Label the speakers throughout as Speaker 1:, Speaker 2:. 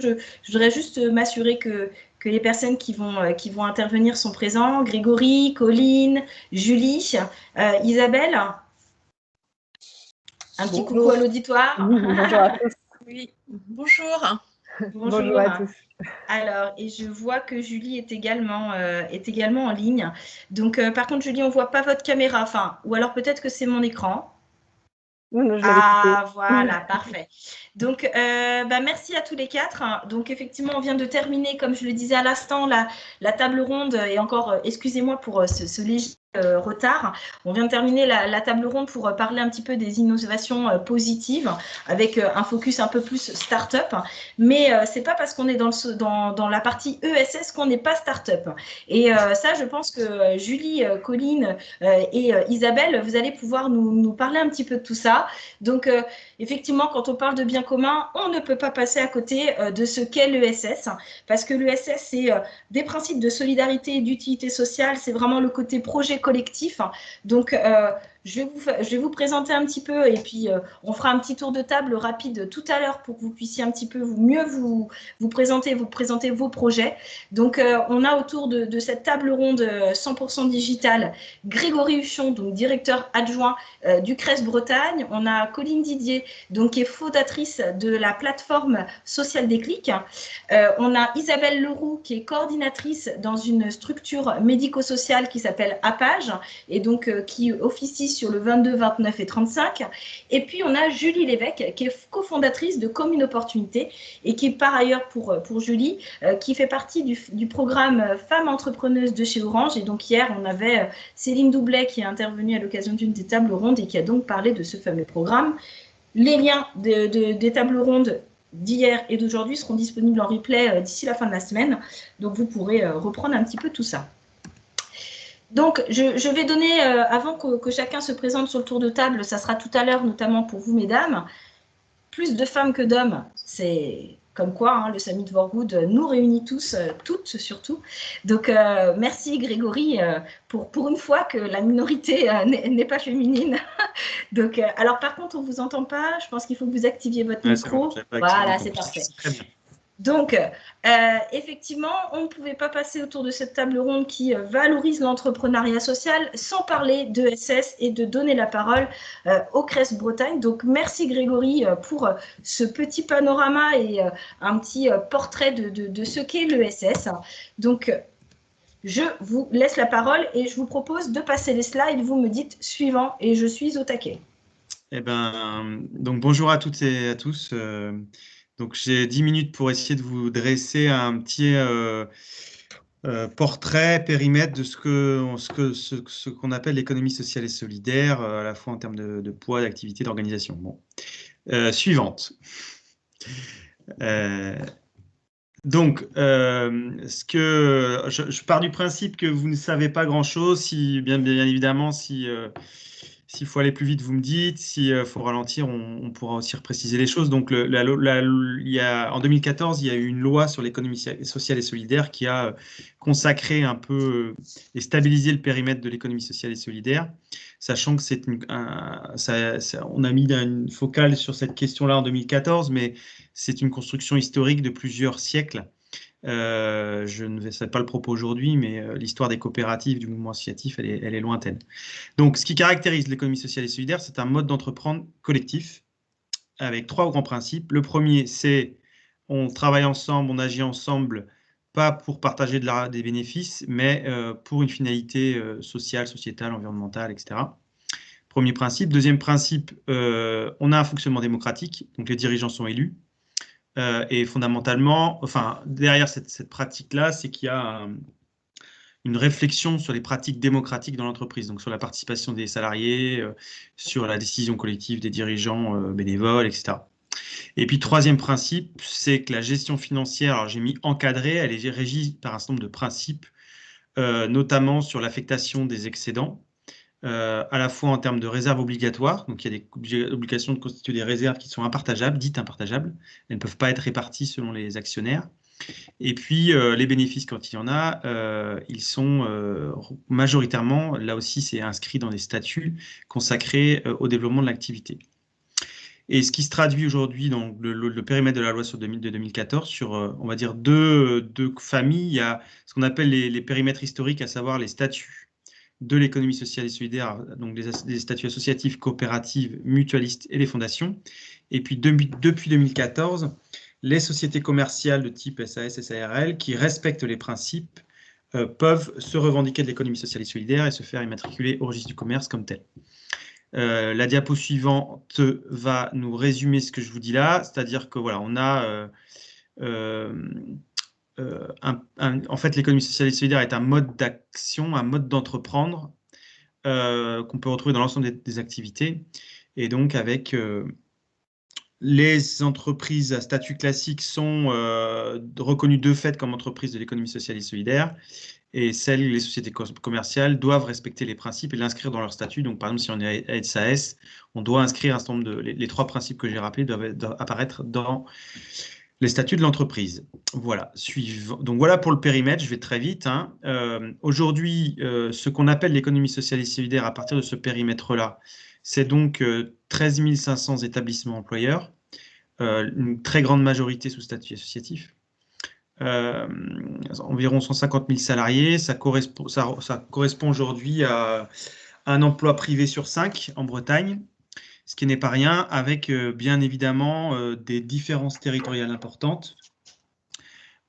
Speaker 1: je voudrais juste m'assurer que les personnes qui vont intervenir sont présents. Grégory, Colline, Julie, Isabelle. Un petit coucou à l'auditoire.
Speaker 2: Bonjour à tous.
Speaker 3: Oui, bonjour.
Speaker 2: Bonjour à tous.
Speaker 1: Alors, et je vois que Julie est également en ligne. Donc, par contre, Julie, on ne voit pas votre caméra. Enfin, ou alors peut-être que c'est mon écran.
Speaker 2: Non, je l'avais coupé.
Speaker 1: Voilà, parfait. Donc, merci à tous les quatre. Donc, effectivement, on vient de terminer, comme je le disais à l'instant, la table ronde. Et encore, excusez-moi pour ce léger retard. On vient de terminer la table ronde pour parler un petit peu des innovations positives avec un focus un peu plus start-up. Mais c'est pas parce qu'on est dans la partie ESS qu'on n'est pas start-up. Et ça, je pense que Julie, Colline et Isabelle, vous allez pouvoir nous parler un petit peu de tout ça. Donc, effectivement, quand on parle de bien commun, on ne peut pas passer à côté de ce qu'est l'ESS, parce que l'ESS, c'est des principes de solidarité et d'utilité sociale, c'est vraiment le côté projet collectif. Donc, je vais vous présenter un petit peu et puis on fera un petit tour de table rapide tout à l'heure pour que vous puissiez un petit peu mieux vous présenter vos projets. Donc, on a autour de cette table ronde 100% digitale Grégory Huchon, donc directeur adjoint du CRES Bretagne. On a Colline Didier, donc, qui est fondatrice de la plateforme Social Déclic. On a Isabelle Leroux, qui est coordinatrice dans une structure médico-sociale qui s'appelle APAGE et donc qui officie sur le 22, 29 et 35. Et puis, on a Julie Lévesque, qui est cofondatrice de Commune Opportunité et qui est par ailleurs, pour Julie, qui fait partie du programme Femmes entrepreneuses de chez Orange. Et donc, hier, on avait Céline Doublet qui est intervenue à l'occasion d'une des tables rondes et qui a donc parlé de ce fameux programme. Les liens des tables rondes d'hier et d'aujourd'hui seront disponibles en replay d'ici la fin de la semaine. Donc, vous pourrez reprendre un petit peu tout ça. Donc, je vais donner, avant que chacun se présente sur le tour de table, ça sera tout à l'heure, notamment pour vous, mesdames, plus de femmes que d'hommes, c'est comme quoi le Summit for Good nous réunit tous, toutes surtout. Donc, merci Grégory pour une fois que la minorité n'est pas féminine. Donc, alors par contre, on ne vous entend pas. Je pense qu'il faut que vous activiez votre micro.
Speaker 4: Bon,
Speaker 1: voilà, c'est parfait.
Speaker 4: Très bien.
Speaker 1: Donc, effectivement, on ne pouvait pas passer autour de cette table ronde qui valorise l'entrepreneuriat social sans parler d'ESS et de donner la parole au CRES Bretagne. Donc, merci Grégory pour ce petit panorama et un petit portrait de ce qu'est l'ESS. Donc, je vous laisse la parole et je vous propose de passer les slides. Vous me dites suivant et je suis au taquet.
Speaker 4: Eh ben, donc bonjour à toutes et à tous. Donc j'ai 10 minutes pour essayer de vous dresser un petit portrait, périmètre de ce qu'on appelle l'économie sociale et solidaire, à la fois en termes de poids, d'activité, d'organisation. Bon. Suivante. Donc, je pars du principe que vous ne savez pas grand-chose. Si, bien évidemment, s'il faut aller plus vite, vous me dites. S'il faut ralentir, on pourra aussi repréciser les choses. Donc, en 2014, il y a eu une loi sur l'économie sociale et solidaire qui a consacré un peu et stabilisé le périmètre de l'économie sociale et solidaire, sachant que on a mis une focale sur cette question-là en 2014, mais c'est une construction historique de plusieurs siècles. Je ne vais pas le propos aujourd'hui, mais l'histoire des coopératives, du mouvement associatif, elle est lointaine. Donc, ce qui caractérise l'économie sociale et solidaire, c'est un mode d'entreprendre collectif avec 3 grands principes. Le premier, c'est on travaille ensemble, on agit ensemble, pas pour partager des bénéfices, mais pour une finalité sociale, sociétale, environnementale, etc. Premier principe. Deuxième principe, on a un fonctionnement démocratique, donc les dirigeants sont élus. Et fondamentalement, enfin, derrière cette pratique-là, c'est qu'il y a une réflexion sur les pratiques démocratiques dans l'entreprise, donc sur la participation des salariés, sur la décision collective des dirigeants bénévoles, etc. Et puis, troisième principe, c'est que la gestion financière, alors j'ai mis encadrée, elle est régie par un certain nombre de principes, notamment sur l'affectation des excédents, à la fois en termes de réserves obligatoires, donc il y a des obligations de constituer des réserves qui sont impartageables, dites impartageables, elles ne peuvent pas être réparties selon les actionnaires. Et puis les bénéfices, quand il y en a, ils sont majoritairement, là aussi c'est inscrit dans des statuts consacrés au développement de l'activité. Et ce qui se traduit aujourd'hui dans le périmètre de la loi de 2014 sur, on va dire, deux familles. Il y a ce qu'on appelle les périmètres historiques, à savoir les statuts de l'économie sociale et solidaire, donc les statuts associatifs, coopératives, mutualistes et les fondations. Et puis depuis 2014, les sociétés commerciales de type SAS, SARL, qui respectent les principes, peuvent se revendiquer de l'économie sociale et solidaire et se faire immatriculer au registre du commerce comme tel. La diapo suivante va nous résumer ce que je vous dis là, c'est-à-dire que voilà, on a en fait, l'économie sociale et solidaire est un mode d'action, un mode d'entreprendre qu'on peut retrouver dans l'ensemble des activités. Et donc, avec les entreprises à statut classique sont reconnues de fait comme entreprises de l'économie sociale et solidaire. Et les sociétés commerciales doivent respecter les principes et l'inscrire dans leur statut. Donc, par exemple, si on est à SAS, on doit inscrire un certain nombre les 3 principes que j'ai rappelés doivent apparaître dans les statuts de l'entreprise. Voilà, donc voilà pour le périmètre, je vais très vite. Hein. Aujourd'hui, ce qu'on appelle l'économie sociale et solidaire à partir de ce périmètre-là, c'est donc 13 500 établissements employeurs, une très grande majorité sous statut associatif, environ 150 000 salariés. Ça correspond aujourd'hui à un emploi privé sur 5 en Bretagne, ce qui n'est pas rien, avec bien évidemment des différences territoriales importantes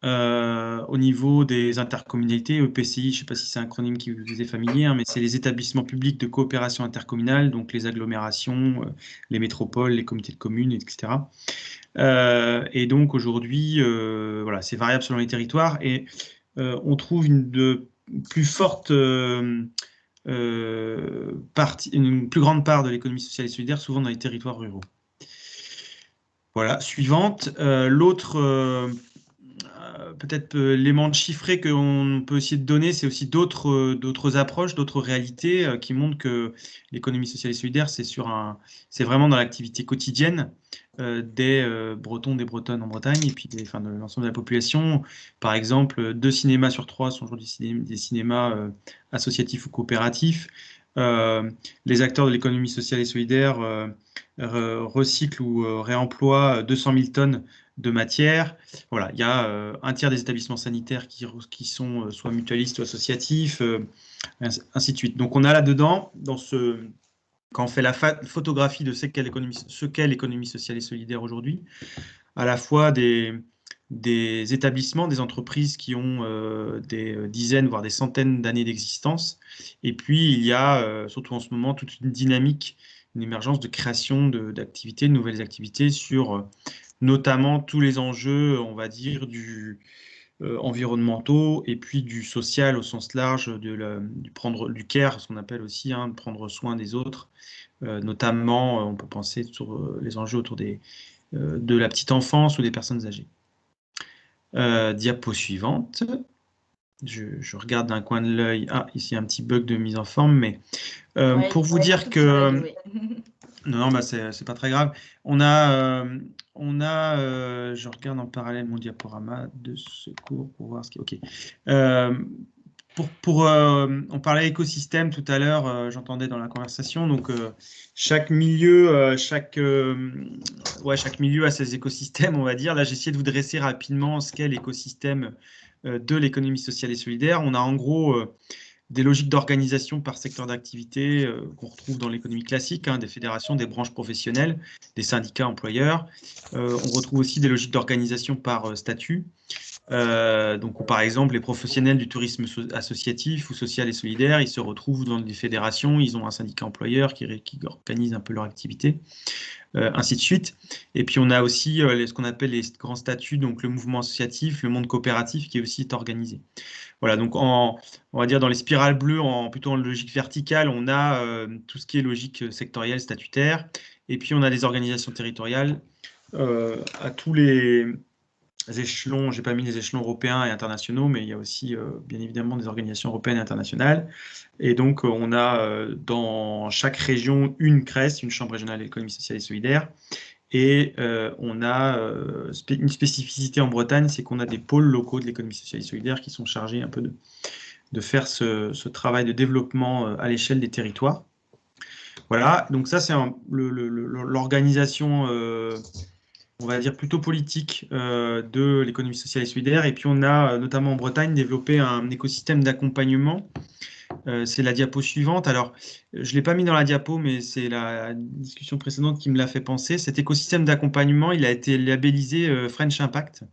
Speaker 4: au niveau des intercommunalités, EPCI, je ne sais pas si c'est un acronyme qui vous est familier, hein, mais c'est les établissements publics de coopération intercommunale, donc les agglomérations, les métropoles, les comités de communes, etc. Et donc aujourd'hui, voilà, c'est variable selon les territoires, et on trouve une plus forte une plus grande part de l'économie sociale et solidaire, souvent dans les territoires ruraux. Voilà, suivante. L'autre, peut-être l'élément chiffré qu'on peut essayer de donner, c'est aussi d'autres approches, d'autres réalités qui montrent que l'économie sociale et solidaire, c'est vraiment dans l'activité quotidienne des Bretons, des Bretonnes en Bretagne, et puis de l'ensemble de la population. Par exemple, 2 cinémas sur 3 sont aujourd'hui des cinémas associatifs ou coopératifs. Les acteurs de l'économie sociale et solidaire recyclent ou réemploient 200 000 tonnes de matière. Voilà, il y a un tiers des établissements sanitaires qui sont soit mutualistes, soit associatifs, ainsi de suite. Donc on a là-dedans, quand on fait la photographie de ce qu'est l'économie sociale et solidaire aujourd'hui, à la fois des établissements, des entreprises qui ont des dizaines, voire des centaines d'années d'existence. Et puis, il y a, surtout en ce moment, toute une dynamique, une émergence de création d'activités, de nouvelles activités sur notamment tous les enjeux, on va dire, environnementaux et puis du social au sens large, du care, ce qu'on appelle aussi, hein, de prendre soin des autres. Notamment, on peut penser sur les enjeux autour de la petite enfance ou des personnes âgées. Diapo suivante. Je regarde d'un coin de l'œil. Ah, ici un petit bug de mise en forme, mais pour vous dire que... Non, bah c'est pas très grave. On a je regarde en parallèle mon diaporama de secours pour voir ce qui... Ok. On parlait écosystème tout à l'heure, j'entendais dans la conversation. Donc, chaque milieu, chaque milieu a ses écosystèmes, on va dire. Là, j'ai essayé de vous dresser rapidement ce qu'est l'écosystème de l'économie sociale et solidaire. On a en gros des logiques d'organisation par secteur d'activité qu'on retrouve dans l'économie classique, hein, des fédérations, des branches professionnelles, des syndicats employeurs. On retrouve aussi des logiques d'organisation par statut. Donc, par exemple, les professionnels du tourisme associatif ou social et solidaire, ils se retrouvent dans des fédérations, ils ont un syndicat employeur qui organise un peu leur activité, ainsi de suite. Et puis, on a aussi ce qu'on appelle les grands statuts, donc le mouvement associatif, le monde coopératif qui est aussi organisé. Voilà, donc on va dire dans les spirales bleues, plutôt en logique verticale, on a tout ce qui est logique sectorielle, statutaire, et puis on a des organisations territoriales à tous les échelons. J'ai pas mis les échelons européens et internationaux, mais il y a aussi bien évidemment des organisations européennes et internationales. Et donc on a dans chaque région une CRES, une chambre régionale de l'économie sociale et solidaire. Et on a une spécificité en Bretagne, c'est qu'on a des pôles locaux de l'économie sociale et solidaire qui sont chargés un peu de faire ce travail de développement à l'échelle des territoires. Voilà, donc ça c'est l'organisation, on va dire plutôt politique de l'économie sociale et solidaire. Et puis on a notamment en Bretagne développé un écosystème d'accompagnement. C'est la diapo suivante. Alors, je ne l'ai pas mis dans la diapo, mais c'est la discussion précédente qui me l'a fait penser. Cet écosystème d'accompagnement, il a été labellisé French Impact,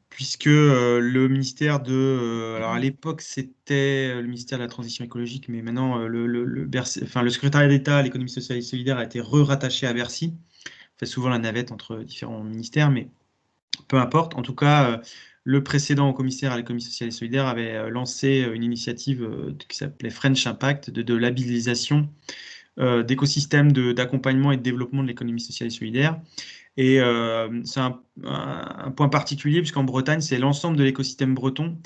Speaker 4: puisque le ministère alors à l'époque, c'était le ministère de la Transition écologique, mais maintenant, le secrétariat d'État à l'économie sociale et solidaire a été rattaché à Bercy. On fait souvent la navette entre différents ministères, mais peu importe. En tout cas, le précédent commissaire à l'économie sociale et solidaire avait lancé une initiative qui s'appelait French Impact, de labellisation d'écosystèmes d'accompagnement et de développement de l'économie sociale et solidaire. Et c'est un point particulier, puisqu'en Bretagne, c'est l'ensemble de l'écosystème breton,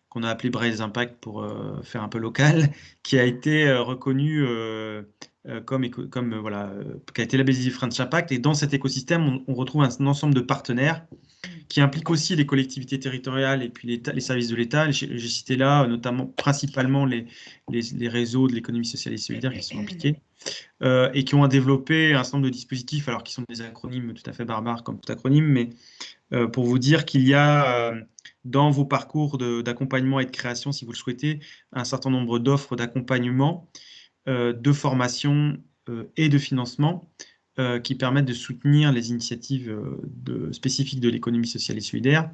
Speaker 4: qu'on a appelé Braze Impact pour faire un peu local, qui a été reconnu qui a été labellisé French Impact. Et dans cet écosystème, on retrouve un ensemble de partenaires qui impliquent aussi les collectivités territoriales et puis les services de l'État. J'ai cité là notamment principalement les réseaux de l'économie sociale et solidaire qui sont impliqués et qui ont développé un certain nombre de dispositifs, alors qui sont des acronymes tout à fait barbares comme tout acronyme, mais pour vous dire qu'il y a dans vos parcours d'accompagnement et de création, si vous le souhaitez, un certain nombre d'offres d'accompagnement, de formation et de financement qui permettent de soutenir les initiatives spécifiques de l'économie sociale et solidaire.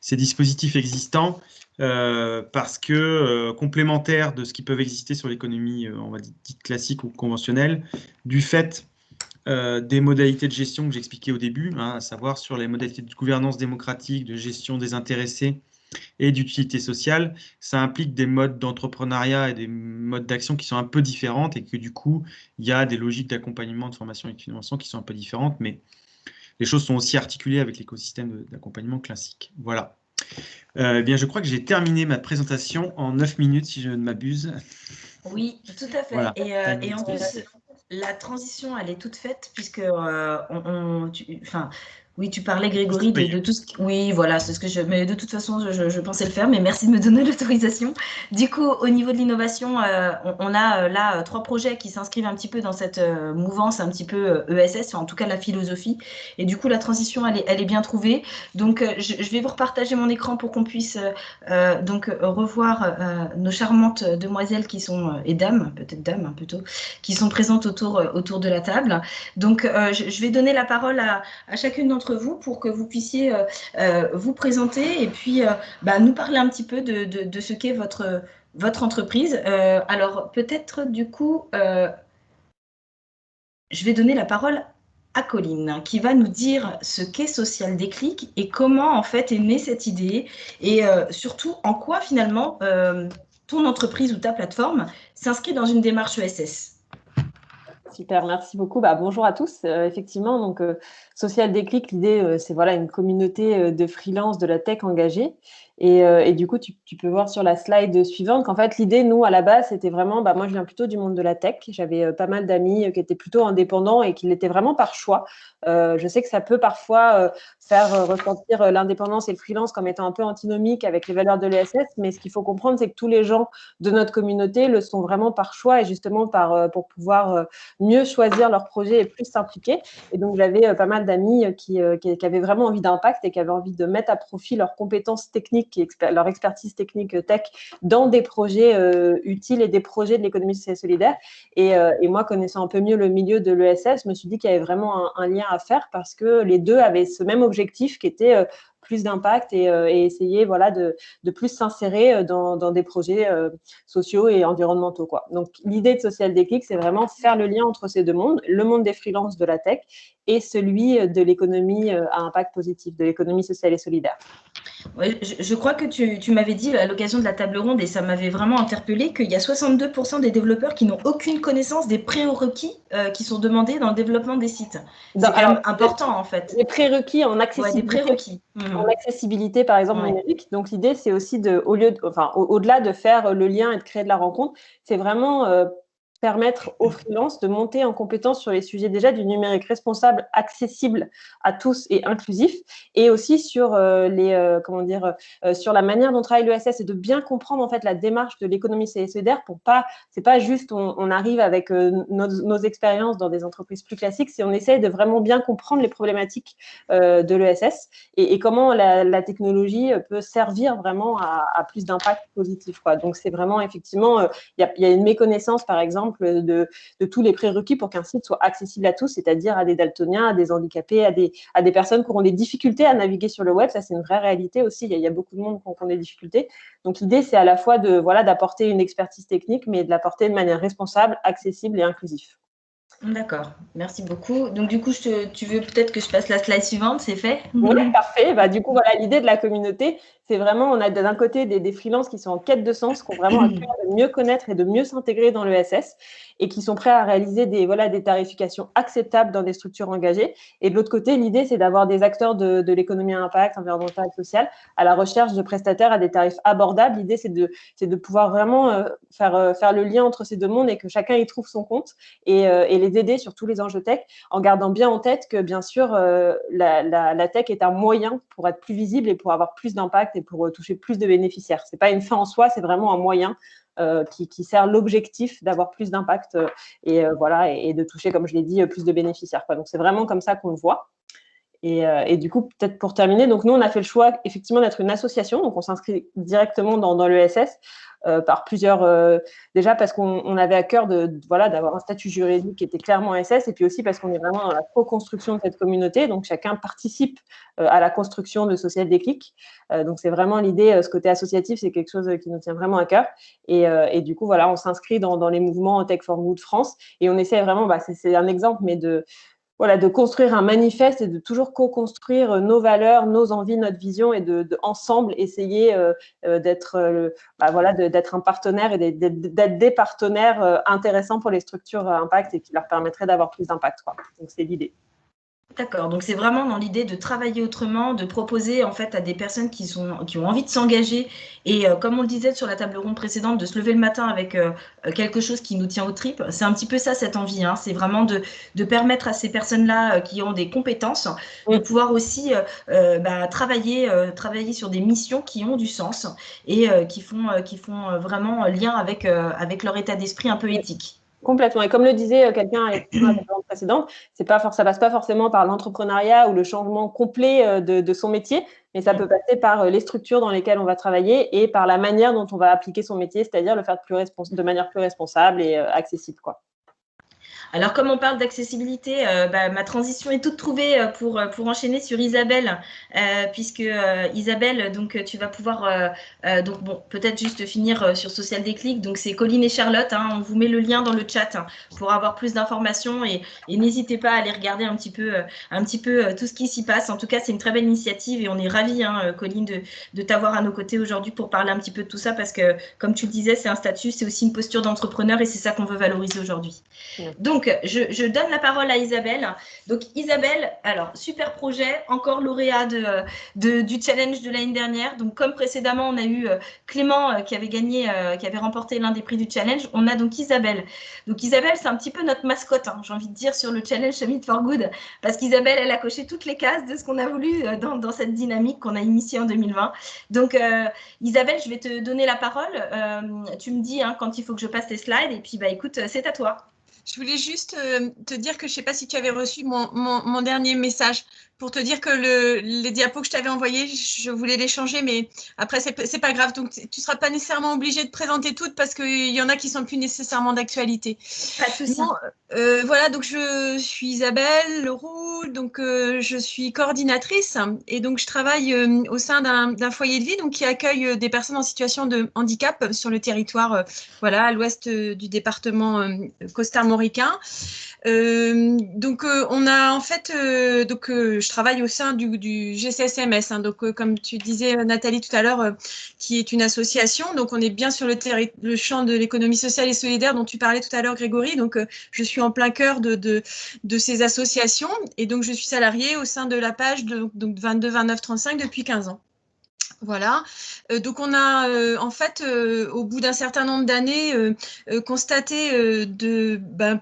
Speaker 4: Ces dispositifs existants, parce que complémentaires de ce qui peuvent exister sur l'économie, on va dire, dite classique ou conventionnelle, du fait des modalités de gestion que j'expliquais au début, à savoir sur les modalités de gouvernance démocratique, de gestion des intéressés et d'utilité sociale. Ça implique des modes d'entrepreneuriat et des modes d'action qui sont un peu différentes et que du coup, il y a des logiques d'accompagnement, de formation et de financement qui sont un peu différentes, mais les choses sont aussi articulées avec l'écosystème d'accompagnement classique. Voilà. Eh bien, je crois que j'ai terminé ma présentation en 9 minutes, si je ne m'abuse.
Speaker 1: Oui, tout à fait.
Speaker 4: Voilà.
Speaker 1: Et en plus, la transition, elle est toute faite, puisque oui, tu parlais, Grégory, de tout ce qui... Oui, voilà, c'est ce que mais de toute façon, je pensais le faire, mais merci de me donner l'autorisation. Du coup, au niveau de l'innovation, on a là 3 projets qui s'inscrivent un petit peu dans cette mouvance un petit peu ESS, en tout cas la philosophie. Et du coup, la transition, elle est bien trouvée. Donc, je vais vous repartager mon écran pour qu'on puisse donc revoir nos charmantes demoiselles qui sont, et dames, peut-être dames plutôt, qui sont présentes autour de la table. Donc, je vais donner la parole à chacune d'entre vous pour que vous puissiez vous présenter et puis nous parler un petit peu de ce qu'est votre entreprise. Alors, peut-être du coup, je vais donner la parole à Colline, qui va nous dire ce qu'est Social Déclic et comment en fait est née cette idée et surtout en quoi finalement ton entreprise ou ta plateforme s'inscrit dans une démarche ESS.
Speaker 2: Super, merci beaucoup. Bonjour à tous. Effectivement, donc Social Déclic, l'idée, c'est voilà une communauté de freelance de la tech engagée. Et du coup, tu peux voir sur la slide suivante qu'en fait, l'idée, nous, à la base, c'était vraiment, moi, je viens plutôt du monde de la tech. J'avais pas mal d'amis qui étaient plutôt indépendants et qui l'étaient vraiment par choix. Je sais que ça peut parfois faire ressentir l'indépendance et le freelance comme étant un peu antinomique avec les valeurs de l'ESS, mais ce qu'il faut comprendre, c'est que tous les gens de notre communauté le sont vraiment par choix et justement pour pouvoir mieux choisir leur projet et plus s'impliquer. Et donc, j'avais pas mal d'amis qui avaient vraiment envie d'impact et qui avaient envie de mettre à profit leurs compétences techniques et leur expertise technique tech dans des projets utiles et des projets de l'économie sociale et solidaire. Et moi, connaissant un peu mieux le milieu de l'ESS, je me suis dit qu'il y avait vraiment un lien à faire parce que les deux avaient ce même objectif qui était plus d'impact et essayer de plus s'insérer dans des projets sociaux et environnementaux, quoi. Donc, l'idée de Social Déclic, c'est vraiment faire le lien entre ces deux mondes, le monde des freelances de la tech et celui de l'économie à impact positif, de l'économie sociale et solidaire.
Speaker 1: Ouais, je crois que tu m'avais dit à l'occasion de la table ronde, et ça m'avait vraiment interpellé, qu'il y a 62% des développeurs qui n'ont aucune connaissance des prérequis qui sont demandés dans le développement des sites. C'est quand même important, en fait.
Speaker 2: Les prérequis en accessibilité.
Speaker 1: Ouais, des prérequis.
Speaker 2: En accessibilité, par exemple, numérique. Donc, l'idée, c'est aussi au-delà de faire le lien et de créer de la rencontre, c'est vraiment permettre aux freelances de monter en compétence sur les sujets déjà du numérique responsable, accessible à tous et inclusif, et aussi sur sur la manière dont travaille l'ESS et de bien comprendre en fait la démarche de l'économie solidaire pour pas, c'est pas juste on arrive avec nos expériences dans des entreprises plus classiques, c'est on essaie de vraiment bien comprendre les problématiques de l'ESS et comment la technologie peut servir vraiment à plus d'impact positif, quoi. Donc c'est vraiment effectivement, il y a une méconnaissance par exemple de tous les prérequis pour qu'un site soit accessible à tous, c'est-à-dire à des daltoniens, à des handicapés, à des personnes qui auront des difficultés à naviguer sur le web. Ça, c'est une vraie réalité aussi. Il y a beaucoup de monde qui ont des difficultés. Donc, l'idée, c'est à la fois d'apporter une expertise technique, mais de l'apporter de manière responsable, accessible et inclusive.
Speaker 1: D'accord, merci beaucoup. Donc, du coup, tu veux peut-être que je passe la slide suivante, c'est fait?
Speaker 2: Oui, parfait. Du coup, voilà, l'idée de la communauté, c'est vraiment, on a d'un côté des freelances qui sont en quête de sens, qui ont vraiment à cœur de mieux connaître et de mieux s'intégrer dans l'ESS et qui sont prêts à réaliser des tarifications acceptables dans des structures engagées. Et de l'autre côté, l'idée, c'est d'avoir des acteurs de l'économie à impact environnemental et social à la recherche de prestataires à des tarifs abordables. L'idée, c'est de pouvoir vraiment faire le lien entre ces deux mondes et que chacun y trouve son compte et les aider sur tous les enjeux tech en gardant bien en tête que, bien sûr, la tech est un moyen pour être plus visible et pour avoir plus d'impact et pour toucher plus de bénéficiaires. Ce n'est pas une fin en soi, c'est vraiment un moyen qui sert l'objectif d'avoir plus d'impact et de toucher, comme je l'ai dit, plus de bénéficiaires, quoi. Donc, c'est vraiment comme ça qu'on le voit. Et du coup, peut-être pour terminer, donc nous, on a fait le choix effectivement d'être une association, donc on s'inscrit directement dans l'ESS par plusieurs, déjà parce qu'on avait à cœur d'avoir un statut juridique qui était clairement ESS, et puis aussi parce qu'on est vraiment dans la co-construction de cette communauté, donc chacun participe à la construction de Social Déclic. Donc c'est vraiment l'idée, ce côté associatif, c'est quelque chose qui nous tient vraiment à cœur. Et du coup, voilà, on s'inscrit dans les mouvements Tech for Good France, et on essaie vraiment, c'est un exemple, mais de construire un manifeste et de toujours co-construire nos valeurs, nos envies, notre vision et de ensemble essayer d'être un partenaire et d'être des partenaires intéressants pour les structures à impact et qui leur permettraient d'avoir plus d'impact, quoi. Donc, c'est l'idée.
Speaker 1: D'accord, donc c'est vraiment dans l'idée de travailler autrement, de proposer en fait à des personnes qui ont envie de s'engager et comme on le disait sur la table ronde précédente, de se lever le matin avec quelque chose qui nous tient aux tripes. C'est un petit peu ça cette envie, hein. C'est vraiment de permettre à ces personnes-là qui ont des compétences de pouvoir aussi travailler sur des missions qui ont du sens et qui font vraiment lien avec leur état d'esprit un peu éthique.
Speaker 2: Complètement. Et comme le disait quelqu'un avec la précédente précédente, ça passe pas forcément par l'entrepreneuriat ou le changement complet de son métier, mais ça peut passer par les structures dans lesquelles on va travailler et par la manière dont on va appliquer son métier, c'est-à-dire le faire de manière plus responsable et accessible, quoi.
Speaker 1: Alors, comme on parle d'accessibilité, ma transition est toute trouvée pour enchaîner sur Isabelle, puisque Isabelle, donc tu vas pouvoir peut-être juste finir sur Social Déclic. Donc, c'est Colline et Charlotte, hein, on vous met le lien dans le chat pour avoir plus d'informations et n'hésitez pas à aller regarder un petit peu tout ce qui s'y passe. En tout cas, c'est une très belle initiative et on est ravis, hein, Colline, de t'avoir à nos côtés aujourd'hui pour parler un petit peu de tout ça parce que, comme tu le disais, c'est un statut, c'est aussi une posture d'entrepreneur et c'est ça qu'on veut valoriser aujourd'hui. Donc, je donne la parole à Isabelle. Donc, Isabelle, alors, super projet, encore lauréat du challenge de l'année dernière. Donc, comme précédemment, on a eu Clément qui avait remporté l'un des prix du challenge. On a donc Isabelle. Donc, Isabelle, c'est un petit peu notre mascotte, hein, j'ai envie de dire, sur le challenge Summit for Good, parce qu'Isabelle, elle a coché toutes les cases de ce qu'on a voulu dans cette dynamique qu'on a initiée en 2020. Donc, Isabelle, je vais te donner la parole. Tu me dis quand il faut que je passe tes slides. Et puis, écoute, c'est à toi.
Speaker 3: Je voulais juste te dire que je ne sais pas si tu avais reçu mon dernier message pour te dire que les diapos que je t'avais envoyés, je voulais les changer, mais après, c'est pas grave. Donc, tu ne seras pas nécessairement obligé de présenter toutes parce qu'il y en a qui sont plus nécessairement d'actualité.
Speaker 1: Pas de souci.
Speaker 3: Voilà, donc je suis Isabelle Leroux, donc je suis coordinatrice et donc je travaille au sein d'un foyer de vie donc, qui accueille des personnes en situation de handicap sur le territoire, à l'ouest du département costarmoricain. On a en fait, je travaille au sein du GCSMS, hein, donc comme tu disais Nathalie tout à l'heure, qui est une association. Donc on est bien sur le champ de l'économie sociale et solidaire dont tu parlais tout à l'heure Grégory. Donc je suis en plein cœur de ces associations et donc je suis salariée au sein de la page de 22 29 35 depuis 15 ans. Voilà. Donc on a en fait au bout d'un certain nombre d'années constaté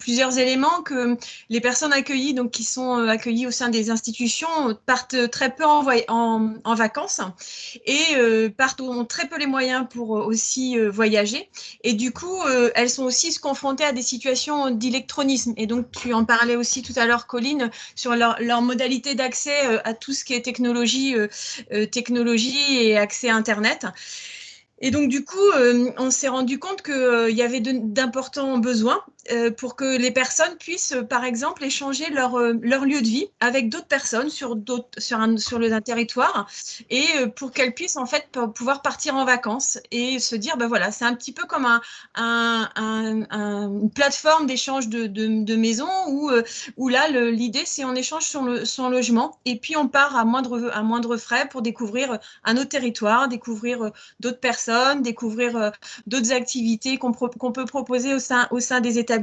Speaker 3: plusieurs éléments que les personnes accueillies, donc qui sont accueillies au sein des institutions, partent très peu en vacances et ont très peu les moyens pour aussi voyager. Et du coup, elles sont aussi confrontées à des situations d'électronisme. Et donc tu en parlais aussi tout à l'heure, Colline, sur leur modalité d'accès à tout ce qui est technologie et accès à Internet. Et donc, du coup, on s'est rendu compte qu'il y avait d'importants besoins pour que les personnes puissent, par exemple, échanger leur lieu de vie avec d'autres personnes sur un territoire et pour qu'elles puissent, en fait, pouvoir partir en vacances et se dire, ben voilà, c'est un petit peu comme une plateforme d'échange de maisons où là, l'idée, c'est on échange son logement et puis on part à moindre frais pour découvrir un autre territoire, découvrir d'autres personnes, découvrir d'autres activités qu'on peut proposer au sein des établissements.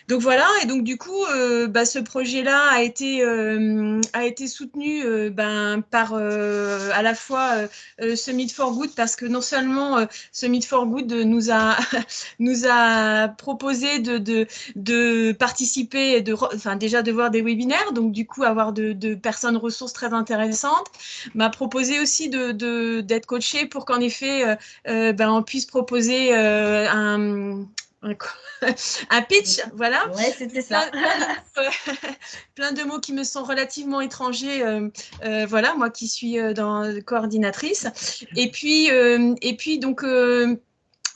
Speaker 3: Donc voilà, et donc du coup, ce projet-là a été soutenu par à la fois Summit for Good, parce que non seulement Summit for Good nous a proposé de participer, déjà de voir des webinaires, donc du coup avoir de personnes ressources très intéressantes, m'a proposé aussi d'être coachée pour qu'en effet on puisse proposer un pitch, voilà.
Speaker 1: Ouais, c'était ça.
Speaker 3: Plein de mots qui me sont relativement étrangers, voilà, moi qui suis coordinatrice. Et puis donc,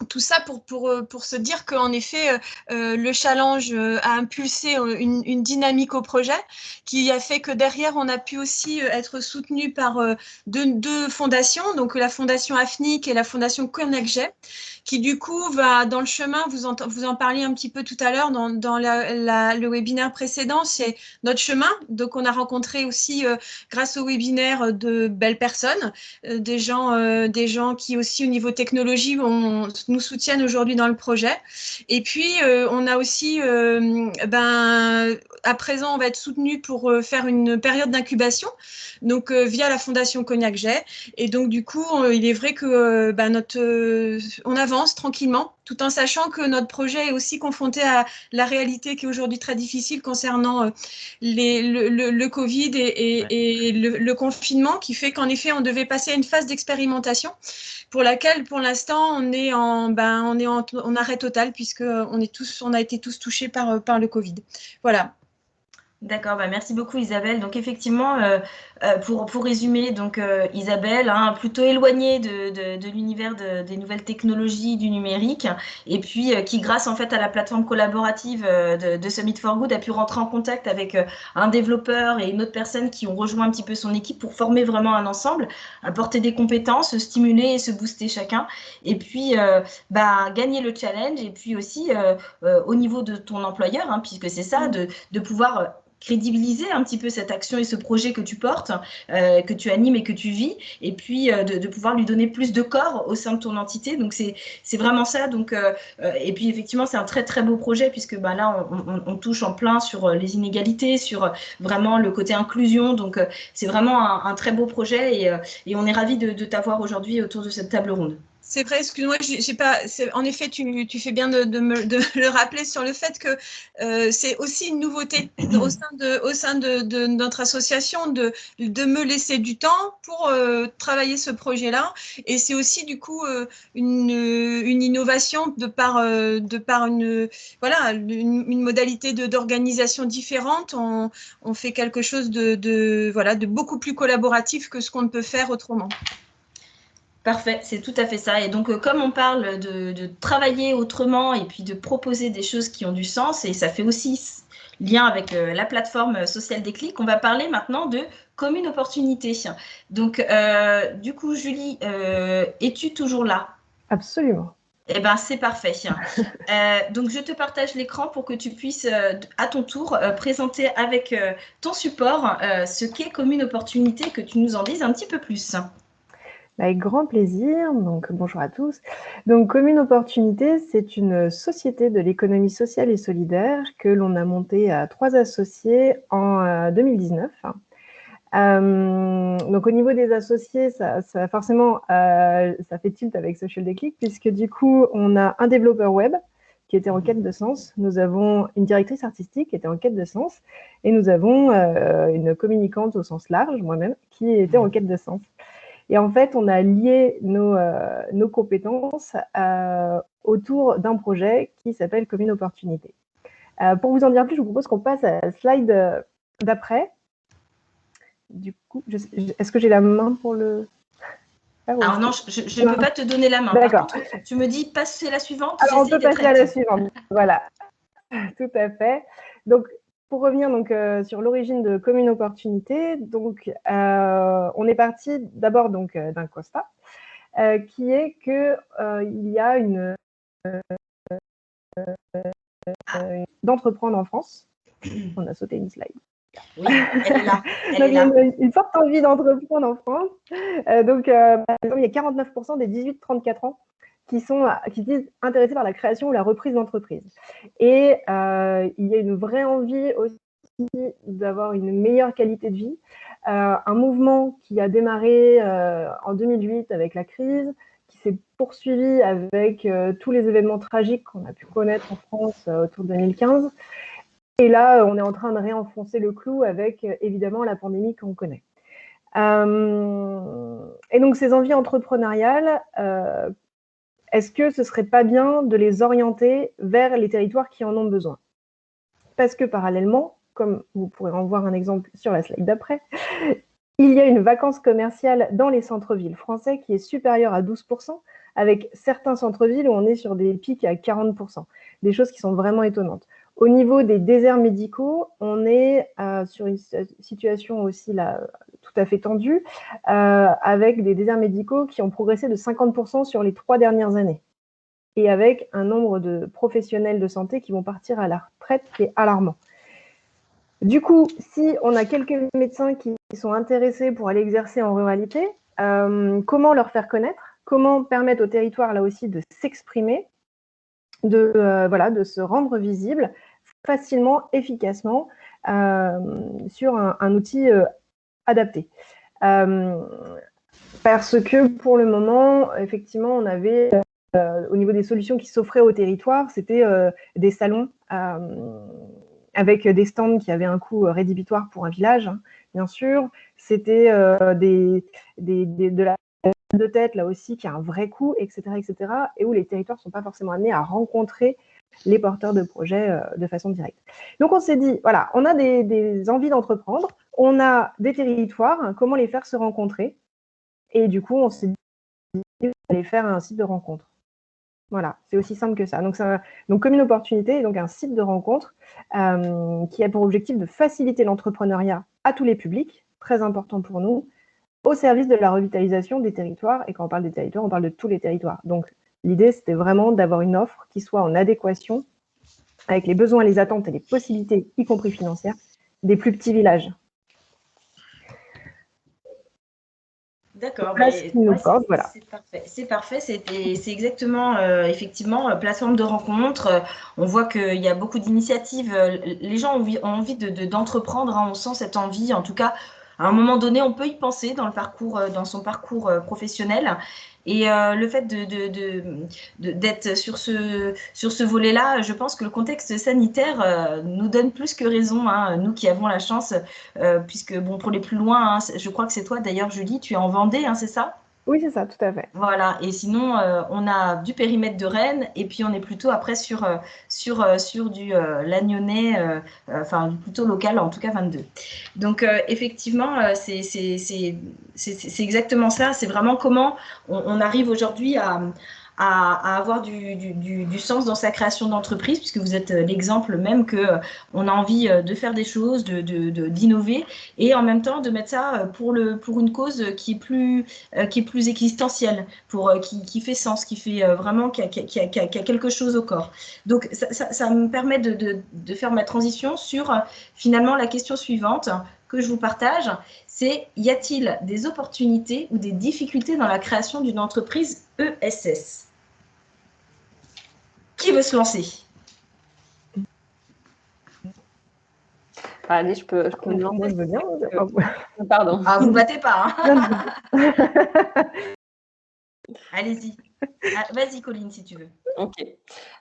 Speaker 3: tout ça pour se dire qu'en effet, le challenge a impulsé une dynamique au projet qui a fait que derrière, on a pu aussi être soutenu par deux fondations, donc la fondation AFNIC et la fondation Connect-J, qui du coup va dans le chemin, vous en parliez un petit peu tout à l'heure dans le webinaire précédent, c'est notre chemin. Donc on a rencontré aussi, grâce au webinaire, de belles personnes, des gens qui aussi au niveau technologie nous soutiennent aujourd'hui dans le projet. Et puis, on a aussi, à présent, on va être soutenu pour faire une période d'incubation, donc via la Fondation Cognac-J. Et donc, du coup, il est vrai que on avance tranquillement, tout en sachant que notre projet est aussi confronté à la réalité qui est aujourd'hui très difficile concernant le Covid et le confinement, qui fait qu'en effet, on devait passer à une phase d'expérimentation pour laquelle, pour l'instant, on est en arrêt total, puisque on a été tous touchés par le Covid. Voilà.
Speaker 1: D'accord, merci beaucoup Isabelle. Donc effectivement, pour résumer, donc Isabelle, plutôt éloignée de l'univers des nouvelles technologies du numérique, et puis qui, grâce en fait à la plateforme collaborative de Summit for Good, a pu rentrer en contact avec un développeur et une autre personne qui ont rejoint un petit peu son équipe pour former vraiment un ensemble, apporter des compétences, se stimuler et se booster chacun, et puis gagner le challenge, et puis aussi au niveau de ton employeur, puisque c'est ça, de pouvoir crédibiliser un petit peu cette action et ce projet que tu portes, que tu animes et que tu vis, et puis de pouvoir lui donner plus de corps au sein de ton entité. Donc c'est vraiment ça. Donc et puis effectivement c'est un très très beau projet, puisque là on touche en plein sur les inégalités, sur vraiment le côté inclusion. Donc c'est vraiment un très beau projet, et on est ravis de t'avoir aujourd'hui autour de cette table ronde.
Speaker 3: C'est vrai, excuse-moi, j'ai pas. En effet, tu fais bien de le rappeler sur le fait que c'est aussi une nouveauté au sein de notre association de me laisser du temps pour travailler ce projet-là. Et c'est aussi du coup une innovation de par une modalité d'organisation différente. On fait quelque chose de beaucoup plus collaboratif que ce qu'on ne peut faire autrement.
Speaker 1: Parfait, c'est tout à fait ça. Et donc, comme on parle de travailler autrement et puis de proposer des choses qui ont du sens, et ça fait aussi lien avec la plateforme Social Déclic, on va parler maintenant de commune opportunité. Donc, du coup, Julie, es-tu toujours là?
Speaker 2: Absolument.
Speaker 1: Eh bien, c'est parfait. Donc, je te partage l'écran pour que tu puisses, à ton tour, présenter avec ton support ce qu'est commune opportunité, que tu nous en dises un petit peu plus.
Speaker 2: Avec grand plaisir. Donc, bonjour à tous. Donc, Commune Opportunité, c'est une société de l'économie sociale et solidaire que l'on a montée à 3 associés en 2019. Donc, au niveau des associés, ça forcément, ça fait tilt avec Social Déclic, puisque du coup, on a un développeur web qui était en quête de sens. Nous avons une directrice artistique qui était en quête de sens. Et nous avons une communicante au sens large, moi-même, qui était en quête de sens. Et en fait, on a lié nos compétences autour d'un projet qui s'appelle Commune Opportunité. Pour vous en dire plus, je vous propose qu'on passe à la slide d'après. Du coup, est-ce que j'ai la main pour le...
Speaker 1: Alors non, je ne peux pas te donner la main. Par contre, tu me dis passer à la suivante.
Speaker 2: Alors, on peut passer à la suivante. Voilà, tout à fait. Donc, pour revenir sur l'origine de Commune Opportunité, donc, on est parti d'abord d'un constat qui est qu'il y a d'entreprendre en France. On a sauté une slide.
Speaker 1: Oui, elle est là.
Speaker 2: Donc, il y a une forte envie d'entreprendre en France. Par exemple, il y a 49% des 18-34 ans qui se disent intéressés par la création ou la reprise d'entreprise. Et il y a une vraie envie aussi d'avoir une meilleure qualité de vie. Un mouvement qui a démarré en 2008 avec la crise, qui s'est poursuivi avec tous les événements tragiques qu'on a pu connaître en France autour de 2015. Et là, on est en train de réenfoncer le clou avec, évidemment, la pandémie qu'on connaît. Et donc, ces envies entrepreneuriales, est-ce que ce ne serait pas bien de les orienter vers les territoires qui en ont besoin? Parce que parallèlement, comme vous pourrez en voir un exemple sur la slide d'après, il y a une vacance commerciale dans les centres-villes français qui est supérieure à 12%, avec certains centres-villes où on est sur des pics à 40%, des choses qui sont vraiment étonnantes. Au niveau des déserts médicaux, on est sur une situation aussi là, tout à fait tendue, avec des déserts médicaux qui ont progressé de 50% sur les 3 dernières années, et avec un nombre de professionnels de santé qui vont partir à la retraite qui est alarmant. Du coup, si on a quelques médecins qui sont intéressés pour aller exercer en ruralité, comment leur faire connaître? Comment permettre au territoire, là aussi, de s'exprimer, de se rendre visible facilement, efficacement, sur un outil adapté. Parce que pour le moment, effectivement, on avait, au niveau des solutions qui s'offraient au territoire, c'était des salons avec des stands qui avaient un coût rédhibitoire pour un village, hein, bien sûr. C'était de la de tête, là aussi, qui a un vrai coût, etc., et où les territoires ne sont pas forcément amenés à rencontrer les porteurs de projets de façon directe. Donc, on s'est dit, voilà, on a des envies d'entreprendre, on a des territoires, hein, comment les faire se rencontrer? Et du coup, on s'est dit, aller faire un site de rencontre. Voilà, c'est aussi simple que ça. Donc Commune Opportunité est donc un site de rencontre qui a pour objectif de faciliter l'entrepreneuriat à tous les publics, très important pour nous, au service de la revitalisation des territoires. Et quand on parle des territoires, on parle de tous les territoires. Donc, l'idée, c'était vraiment d'avoir une offre qui soit en adéquation avec les besoins, les attentes et les possibilités, y compris financières, des plus petits villages.
Speaker 1: D'accord,
Speaker 2: voilà.
Speaker 1: C'est parfait. C'est exactement, effectivement, plateforme de rencontre. On voit qu'il y a beaucoup d'initiatives. Les gens ont envie d'entreprendre. Hein. On sent cette envie. En tout cas, à un moment donné, on peut y penser dans son parcours professionnel. Et le fait d'être sur ce volet-là, je pense que le contexte sanitaire nous donne plus que raison, hein, nous qui avons la chance, puisque, bon, pour les plus loin, hein, je crois que c'est toi d'ailleurs, Julie, tu es en Vendée, hein, c'est ça?
Speaker 2: Oui, c'est ça, tout à fait.
Speaker 1: Voilà, et sinon, on a du périmètre de Rennes, et puis on est plutôt après sur du Lagnonnais, enfin plutôt local, en tout cas 22. Donc, effectivement, c'est exactement ça. C'est vraiment comment on arrive aujourd'hui à avoir du sens dans sa création d'entreprise, puisque vous êtes l'exemple même qu'on a envie de faire des choses, d'innover, et en même temps de mettre ça pour une cause qui est plus existentielle, qui fait sens, qui fait vraiment, qui a quelque chose au corps. Donc, ça me permet de faire ma transition sur finalement la question suivante que je vous partage, c'est: y a-t-il des opportunités ou des difficultés dans la création d'une entreprise ESS? Qui veut se lancer?
Speaker 2: Allez, je peux me
Speaker 5: Moi,
Speaker 2: lancer.
Speaker 5: je veux bien.
Speaker 2: Pardon.
Speaker 1: Ah, vous battez pas, hein. Allez-y. Ah, vas-y, Colline, si tu veux.
Speaker 2: Ok.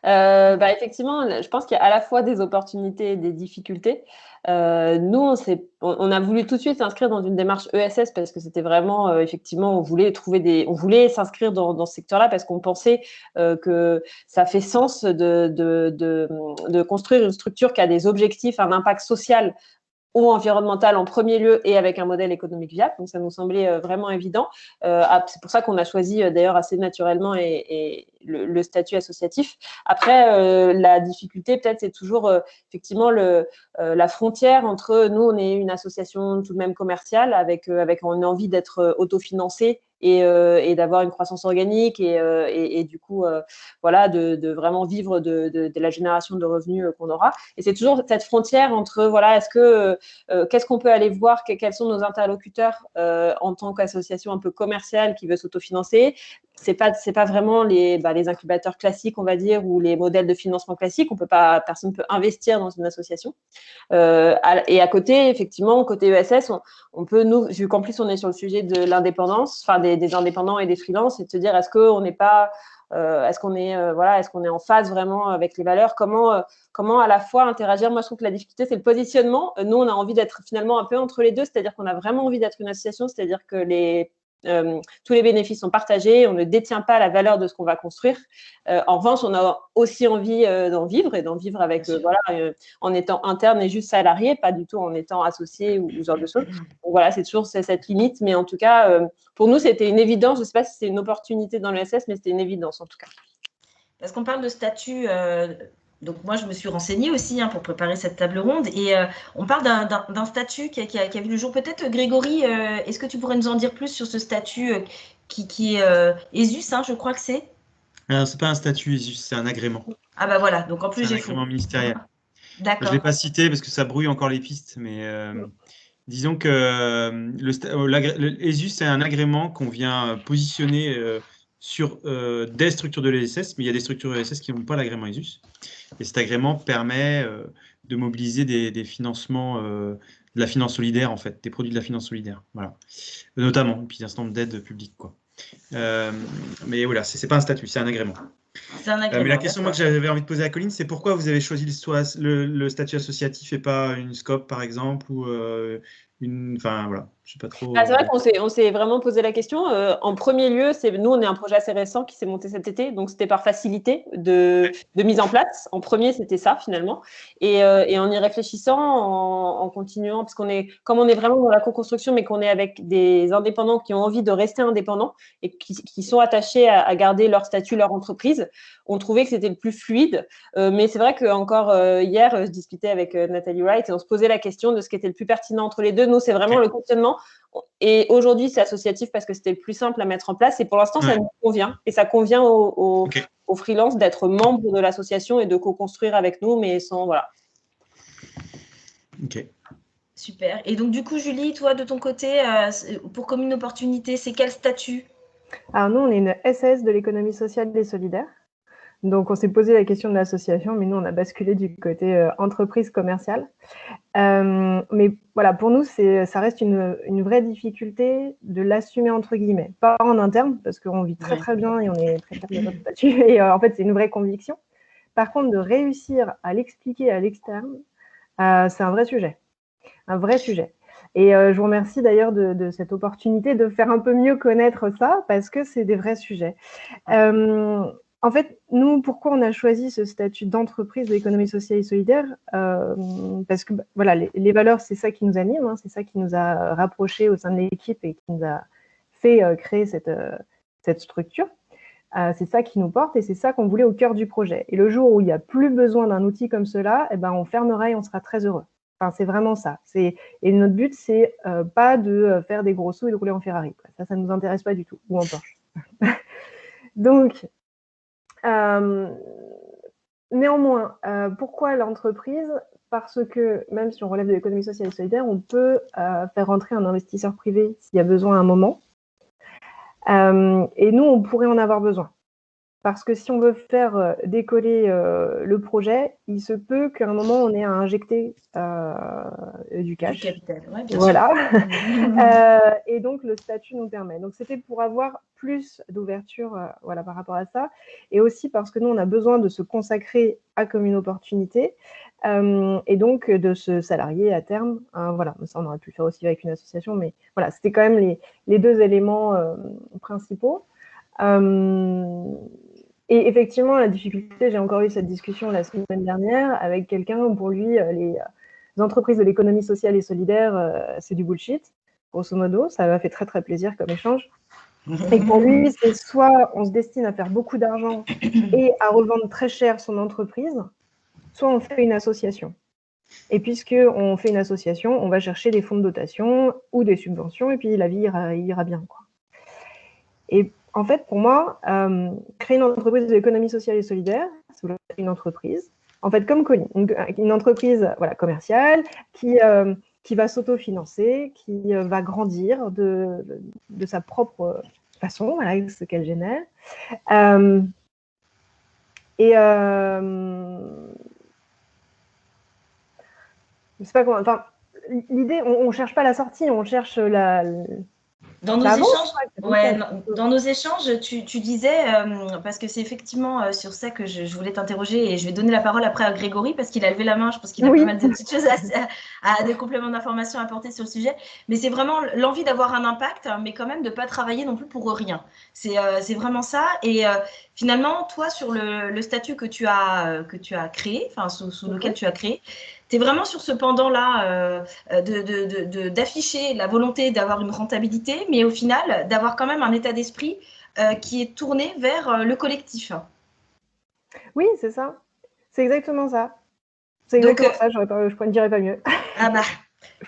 Speaker 2: Effectivement, je pense qu'il y a à la fois des opportunités et des difficultés. Nous, on a voulu tout de suite s'inscrire dans une démarche ESS parce que c'était vraiment, effectivement, on voulait s'inscrire dans ce secteur-là parce qu'on pensait que ça fait sens de construire une structure qui a des objectifs, un impact social ou environnemental en premier lieu et avec un modèle économique viable. Donc, ça nous semblait vraiment évident. C'est pour ça qu'on a choisi d'ailleurs assez naturellement et le statut associatif. Après, la difficulté, peut-être, c'est toujours effectivement la frontière entre nous, on est une association tout de même commerciale avec une envie d'être autofinancée et d'avoir une croissance organique et du coup, voilà, de vraiment vivre de la génération de revenus qu'on aura. Et c'est toujours cette frontière entre, voilà, qu'est-ce qu'on peut aller voir, quels sont nos interlocuteurs en tant qu'association un peu commerciale qui veut s'autofinancer. C'est pas vraiment les incubateurs classiques, on va dire, ou les modèles de financement classiques. Personne ne peut investir dans une association. Et à côté, effectivement, côté ESS, on peut, nous, vu qu'en plus on est sur le sujet de l'indépendance, enfin des indépendants et des freelances, et de se dire est-ce qu'on n'est pas est-ce qu'on est en phase vraiment avec les valeurs, comment à la fois interagir. Moi, je trouve que la difficulté, c'est le positionnement. Nous, on a envie d'être finalement un peu entre les deux, c'est-à-dire qu'on a vraiment envie d'être une association, c'est-à-dire que tous les bénéfices sont partagés, on ne détient pas la valeur de ce qu'on va construire. En revanche, on a aussi envie d'en vivre et d'en vivre avec, en étant interne et juste salarié, pas du tout en étant associé ou ce genre de choses. Donc voilà, c'est toujours cette limite, mais en tout cas, pour nous, c'était une évidence. Je ne sais pas si c'est une opportunité dans l'ESS, mais c'était une évidence en tout cas.
Speaker 1: Parce qu'on parle de statut, donc moi je me suis renseignée aussi pour préparer cette table ronde et on parle d'un statut qui a vu le jour. Peut-être Grégory, est-ce que tu pourrais nous en dire plus sur ce statut qui est ESUS, je crois que c'est?
Speaker 4: Alors, c'est pas un statut ESUS, c'est un agrément.
Speaker 1: Ah bah voilà, donc en plus j'ai faux.
Speaker 4: Un agrément ministériel.
Speaker 1: D'accord.
Speaker 4: Je ne l'ai pas cité parce que ça brouille encore les pistes, mais disons que l'ESUS, c'est un agrément qu'on vient positionner sur des structures de l'ESS, mais il y a des structures de l'ESS qui n'ont pas l'agrément ESUS. Et cet agrément permet de mobiliser des financements, de la finance solidaire, en fait, des produits de la finance solidaire, voilà. Notamment, et puis un certain nombre d'aides publiques, quoi. Mais voilà, c'est pas un statut, c'est un agrément.
Speaker 1: C'est un agrément.
Speaker 4: Mais la question moi, que j'avais envie de poser à Colline, c'est pourquoi vous avez choisi le statut associatif et pas une SCOP, par exemple, ou enfin, voilà, je sais pas trop.
Speaker 2: C'est vrai qu'on s'est vraiment posé la question. En premier lieu, nous, on est un projet assez récent qui s'est monté cet été, donc c'était par facilité de mise en place. En premier, c'était ça, finalement. Et en y réfléchissant, en continuant, parce comme on est vraiment dans la co-construction, mais qu'on est avec des indépendants qui ont envie de rester indépendants et qui sont attachés à garder leur statut, leur entreprise, on trouvait que c'était le plus fluide. Mais c'est vrai qu'encore hier, je discutais avec Nathalie Wright et on se posait la question de ce qui était le plus pertinent entre les deux. Nous, c'est vraiment le fonctionnement. Et aujourd'hui, c'est associatif parce que c'était le plus simple à mettre en place. Et pour l'instant, ça nous convient. Et ça convient aux freelances d'être membres de l'association et de co-construire avec nous, mais sans, voilà.
Speaker 4: Ok.
Speaker 1: Super. Et donc, du coup, Julie, toi, de ton côté, pour Commune Opportunité, c'est quel statut?
Speaker 5: Alors, nous, on est une SAS de l'économie sociale et solidaire. Donc, on s'est posé la question de l'association, mais nous, on a basculé du côté entreprise commerciale. Mais voilà, pour nous, ça reste une vraie difficulté de l'assumer, entre guillemets. Pas en interne, parce qu'on vit très, très bien et on est très fiers de notre statut. Et en fait, c'est une vraie conviction. Par contre, de réussir à l'expliquer à l'externe, c'est un vrai sujet. Un vrai sujet. Et je vous remercie d'ailleurs de cette opportunité de faire un peu mieux connaître ça, parce que c'est des vrais sujets. En fait, nous, pourquoi on a choisi ce statut d'entreprise de l'économie sociale et solidaire? Parce que voilà, les valeurs, c'est ça qui nous anime, c'est ça qui nous a rapprochés au sein de l'équipe et qui nous a fait créer cette structure. C'est ça qui nous porte et c'est ça qu'on voulait au cœur du projet. Et le jour où il n'y a plus besoin d'un outil comme cela, on fermera et on sera très heureux. Enfin, c'est vraiment ça. Et notre but, c'est pas de faire des gros sous et de rouler en Ferrari. Ça ne nous intéresse pas du tout, ou en Porsche. Donc, néanmoins, pourquoi l'entreprise? Parce que même si on relève de l'économie sociale et solidaire, on peut faire rentrer un investisseur privé s'il y a besoin à un moment. Et nous, on pourrait en avoir besoin. parce que si on veut faire décoller le projet, il se peut qu'à un moment, on ait à injecter du cash.
Speaker 1: Du capital, ouais, bien
Speaker 5: voilà.
Speaker 1: sûr.
Speaker 5: Et donc, le statut nous permet. Donc, c'était pour avoir plus d'ouverture voilà, par rapport à ça. Et aussi parce que nous, on a besoin de se consacrer à comme une opportunité et donc de se salarier à terme. Voilà, ça, on aurait pu le faire aussi avec une association, mais voilà, c'était quand même les deux éléments principaux. Et effectivement, la difficulté, j'ai encore eu cette discussion la semaine dernière avec quelqu'un où pour lui, les entreprises de l'économie sociale et solidaire, c'est du bullshit, grosso modo. Ça m'a fait très, très plaisir comme échange. Et pour lui, c'est soit on se destine à faire beaucoup d'argent et à revendre très cher son entreprise, soit on fait une association. Et puisqu'on fait une association, on va chercher des fonds de dotation ou des subventions et puis la vie ira bien, quoi. Et en fait, pour moi, créer une entreprise de l'économie sociale et solidaire, c'est une entreprise, en fait, comme Colline, une entreprise voilà, commerciale qui va s'autofinancer, qui va grandir de sa propre façon, voilà, avec ce qu'elle génère. Je sais pas comment. Enfin, l'idée, on ne cherche pas la sortie, on cherche la.
Speaker 1: Dans nos échanges, ouais, dans nos échanges, tu disais, parce que c'est effectivement sur ça que je voulais t'interroger et je vais donner la parole après à Grégory parce qu'il a levé la main, je pense qu'il a pas mal de petites choses à des compléments d'information à apporter sur le sujet, mais c'est vraiment l'envie d'avoir un impact, mais quand même de ne pas travailler non plus pour rien. C'est vraiment ça. Et finalement, toi, sur le statut que tu as créé, enfin sous lequel tu as créé, tu es vraiment sur ce pendant-là d'afficher la volonté d'avoir une rentabilité, mais au final, d'avoir quand même un état d'esprit qui est tourné vers le collectif.
Speaker 5: Oui, c'est ça. C'est exactement ça. C'est exactement ça, je ne dirais pas mieux.
Speaker 1: Ah bah,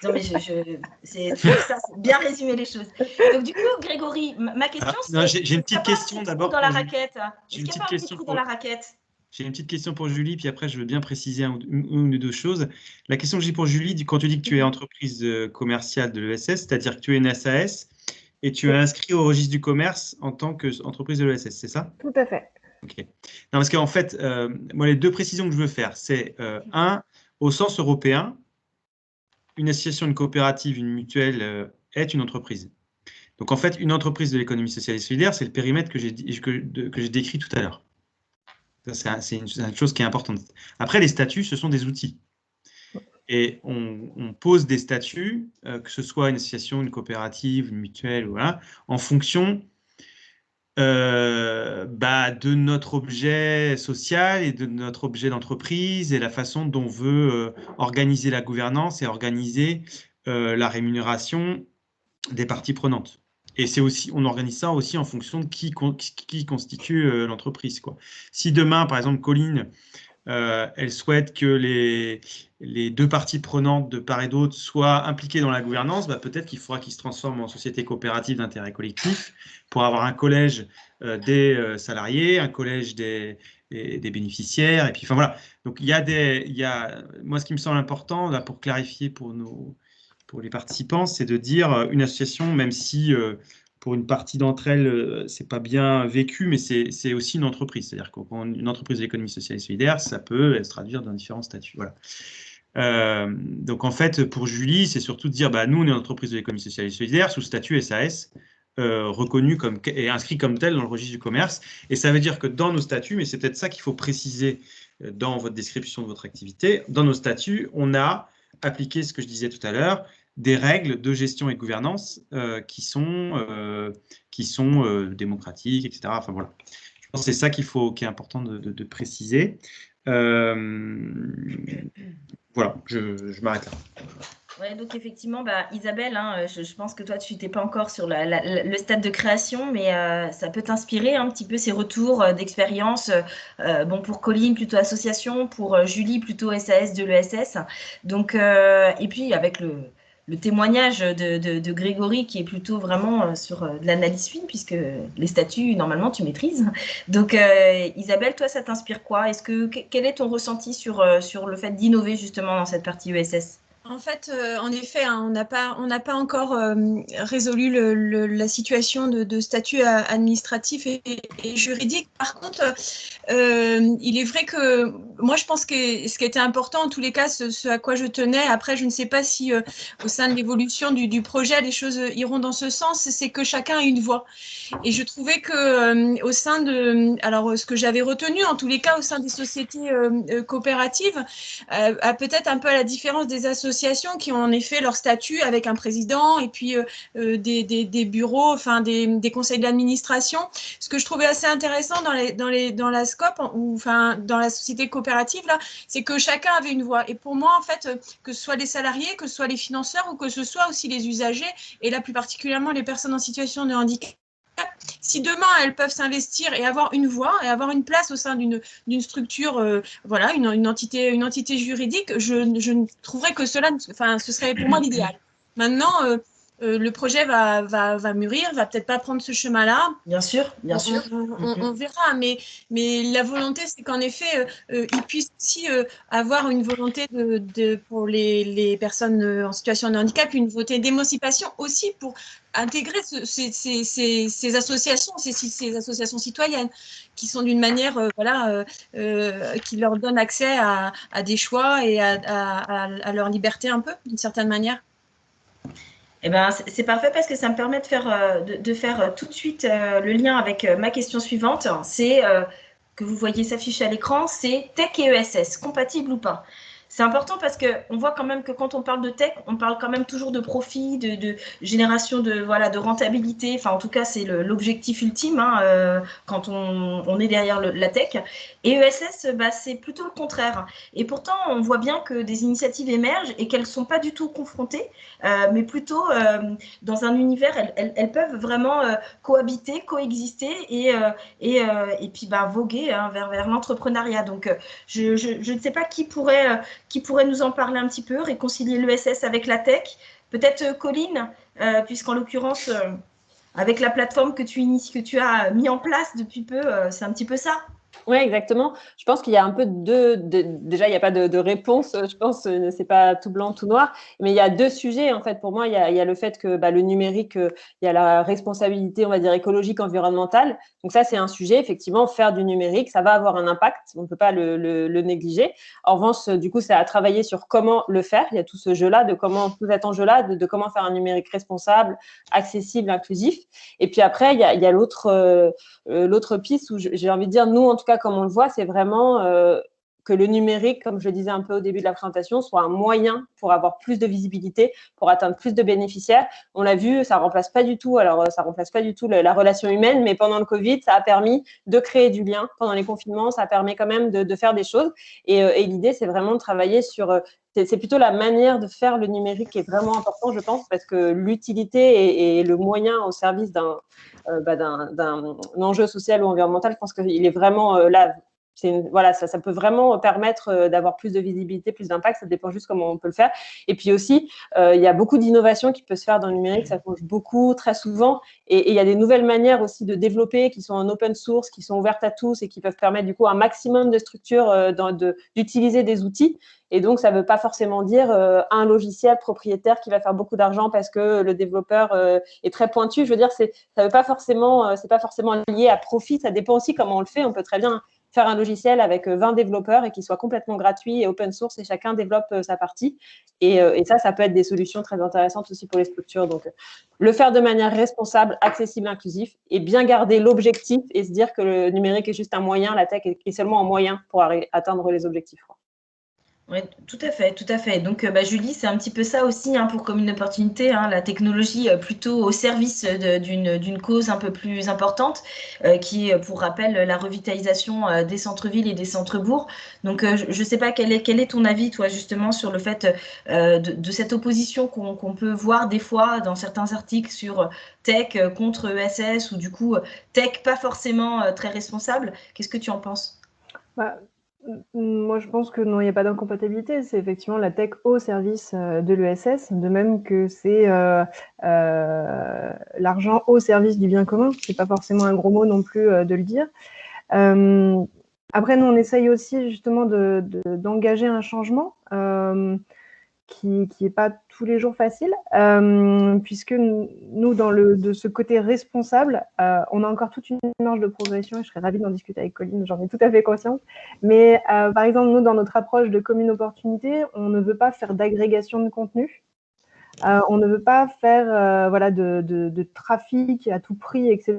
Speaker 1: non mais c'est ça, c'est bien résumer les choses. Donc du coup, Grégory, ma question c'est...
Speaker 4: J'ai une petite question d'abord.
Speaker 1: Dans la raquette.
Speaker 4: J'ai une petite question
Speaker 1: dans la raquette.
Speaker 4: J'ai une petite question pour Julie, puis après, je veux bien préciser une ou deux choses. La question que j'ai pour Julie, quand tu dis que tu es entreprise commerciale de l'ESS, c'est-à-dire que tu es une SAS et tu es inscrit au registre du commerce en tant qu'entreprise de l'ESS, c'est ça?
Speaker 5: Tout à fait.
Speaker 4: Ok. Non, parce qu'en fait, moi, les deux précisions que je veux faire, c'est un, au sens européen, une association, une coopérative, une mutuelle est une entreprise. Donc, en fait, une entreprise de l'économie sociale et solidaire, c'est le périmètre que j'ai décrit tout à l'heure. C'est une chose qui est importante. Après, les statuts, ce sont des outils. Et on pose des statuts, que ce soit une association, une coopérative, une mutuelle, voilà, en fonction de notre objet social et de notre objet d'entreprise et la façon dont on veut organiser la gouvernance et organiser la rémunération des parties prenantes. Et c'est aussi, on organise ça aussi en fonction de qui constitue l'entreprise, quoi. Si demain, par exemple, Colline, elle souhaite que les deux parties prenantes de part et d'autre soient impliquées dans la gouvernance, peut-être qu'il faudra qu'ils se transforment en société coopérative d'intérêt collectif pour avoir un collège des salariés, un collège des bénéficiaires. Et puis, enfin voilà. Donc, moi, ce qui me semble important, là, pour clarifier pour les participants, c'est de dire une association, même si pour une partie d'entre elles, c'est pas bien vécu, mais c'est aussi une entreprise. C'est-à-dire qu'une entreprise de l'économie sociale et solidaire, ça peut se traduire dans différents statuts. Voilà. Donc en fait, pour Julie, c'est surtout de dire, nous, on est une entreprise de l'économie sociale et solidaire sous statut SAS, reconnu et inscrit comme tel dans le registre du commerce. Et ça veut dire que dans nos statuts, mais c'est peut-être ça qu'il faut préciser dans votre description de votre activité, dans nos statuts, on a appliqué ce que je disais tout à l'heure, des règles de gestion et de gouvernance qui sont démocratiques, etc. Enfin voilà. Je pense que c'est ça qui est important de préciser. Voilà, je m'arrête là.
Speaker 1: Ouais, donc effectivement, Isabelle, je pense que toi, tu n'étais pas encore sur le stade de création, mais ça peut t'inspirer un petit peu ces retours d'expérience. Pour Colline, plutôt association, pour Julie, plutôt SAS de l'ESS. Donc, et puis avec le témoignage de Grégory qui est plutôt vraiment sur de l'analyse fine, puisque les statuts, normalement, tu maîtrises. Donc, Isabelle, toi, ça t'inspire quoi? Quel est ton ressenti sur le fait d'innover justement dans cette partie ESS?
Speaker 3: En fait, en effet, hein, on n'a pas encore résolu la situation de statut administratif et juridique. Par contre, il est vrai que moi, je pense que ce qui était important, en tous les cas, ce à quoi je tenais, après, je ne sais pas si au sein de l'évolution du projet, les choses iront dans ce sens, c'est que chacun a une voix. Et je trouvais que au sein de, alors ce que j'avais retenu, en tous les cas, au sein des sociétés coopératives, peut-être un peu à la différence des associations qui ont en effet leur statut avec un président et puis des bureaux, enfin des conseils d'administration. Ce que je trouvais assez intéressant dans la SCOP, ou enfin dans la société coopérative là, c'est que chacun avait une voix. Et pour moi, en fait, que ce soit les salariés, que ce soit les financeurs ou que ce soit aussi les usagers, et là plus particulièrement les personnes en situation de handicap, si demain elles peuvent s'investir et avoir une voix et avoir une place au sein d'une structure, voilà, une entité juridique, je trouverais que cela, enfin, ce serait pour moi l'idéal. Maintenant, le projet va mûrir, va peut-être pas prendre ce chemin-là.
Speaker 1: Bien sûr, bien sûr.
Speaker 3: On verra, mais la volonté, c'est qu'en effet, ils puissent aussi avoir une volonté pour les personnes en situation de handicap, une volonté d'émancipation aussi pour intégrer ces associations, ces associations citoyennes, qui sont d'une manière, qui leur donnent accès à des choix et à leur liberté un peu, d'une certaine manière.
Speaker 1: Eh ben, c'est parfait parce que ça me permet de faire tout de suite le lien avec ma question suivante. C'est que vous voyez s'afficher à l'écran, c'est tech et ESS, compatibles ou pas? C'est important parce qu'on voit quand même que quand on parle de tech, on parle quand même toujours de profit, de génération de rentabilité. Enfin, en tout cas, c'est l'objectif ultime hein, quand on est derrière la tech. Et ESS, bah, c'est plutôt le contraire. Et pourtant, on voit bien que des initiatives émergent et qu'elles ne sont pas du tout confrontées, mais plutôt dans un univers, elles peuvent vraiment cohabiter, coexister et puis bah, voguer hein, vers l'entrepreneuriat. Donc, je ne sais pas qui pourrait nous en parler un petit peu, réconcilier l'ESS avec la tech. Peut-être Colline, puisqu'en l'occurrence, avec la plateforme que tu as mis en place depuis peu, c'est un petit peu ça.
Speaker 2: Oui, exactement. Je pense qu'il y a un peu déjà, il n'y a pas de réponse. Je pense que c'est pas tout blanc, tout noir. Mais il y a deux sujets, en fait. Pour moi, il y a le fait que le numérique, il y a la responsabilité, on va dire, écologique, environnementale. Donc ça, c'est un sujet. Effectivement, faire du numérique, ça va avoir un impact. On ne peut pas le négliger. En revanche, du coup, c'est à travailler sur comment le faire. Il y a tout ce jeu-là, tout cet enjeu-là, de comment faire un numérique responsable, accessible, inclusif. Et puis après, il y a l'autre piste où j'ai envie de dire, nous, en tout cas, comme on le voit, c'est vraiment que le numérique, comme je le disais un peu au début de la présentation, soit un moyen pour avoir plus de visibilité, pour atteindre plus de bénéficiaires. On l'a vu, ça remplace pas du tout la relation humaine, mais pendant le Covid, ça a permis de créer du lien. Pendant les confinements, ça permet quand même de faire des choses. Et l'idée, c'est vraiment de travailler sur c'est plutôt la manière de faire le numérique qui est vraiment important, je pense, parce que l'utilité et le moyen au service d'un enjeu social ou environnemental, je pense qu'il est vraiment là. Voilà, ça peut vraiment permettre d'avoir plus de visibilité, plus d'impact. Ça dépend juste comment on peut le faire. Et puis aussi, il y a beaucoup d'innovations qui peuvent se faire dans le numérique. Ça change beaucoup, très souvent. Et il y a des nouvelles manières aussi de développer qui sont en open source, qui sont ouvertes à tous et qui peuvent permettre du coup un maximum de structures d'utiliser des outils. Et donc, ça ne veut pas forcément dire un logiciel propriétaire qui va faire beaucoup d'argent parce que le développeur est très pointu. Je veux dire, ça veut pas forcément, c'est pas forcément lié à profit. Ça dépend aussi comment on le fait. On peut très bien faire un logiciel avec 20 développeurs et qui soit complètement gratuit et open source et chacun développe sa partie. Et ça peut être des solutions très intéressantes aussi pour les structures. Donc, le faire de manière responsable, accessible, inclusif et bien garder l'objectif et se dire que le numérique est juste un moyen, la tech est seulement un moyen pour atteindre les objectifs.
Speaker 1: Oui, tout à fait, tout à fait. Donc, Julie, c'est un petit peu ça aussi hein, pour Comme une opportunité, hein, la technologie plutôt au service d'une cause un peu plus importante, qui est, pour rappel, la revitalisation des centres-villes et des centres-bourgs. Donc, je ne sais pas quel est ton avis, toi, justement, sur le fait de cette opposition qu'on peut voir des fois dans certains articles sur tech contre ESS ou du coup, tech pas forcément très responsable. Qu'est-ce que tu en penses ?
Speaker 5: Moi, je pense que non, il n'y a pas d'incompatibilité. C'est effectivement la tech au service de l'ESS, de même que c'est l'argent au service du bien commun. C'est pas forcément un gros mot non plus de le dire. Après, nous, on essaye aussi justement d'engager un changement qui n'est pas tous les jours facile, puisque nous, de ce côté responsable, on a encore toute une marge de progression, et je serais ravie d'en discuter avec Colline, j'en ai tout à fait conscience. Mais par exemple, nous, dans notre approche de commune opportunité, on ne veut pas faire d'agrégation de contenu. On ne veut pas faire de trafic à tout prix, etc.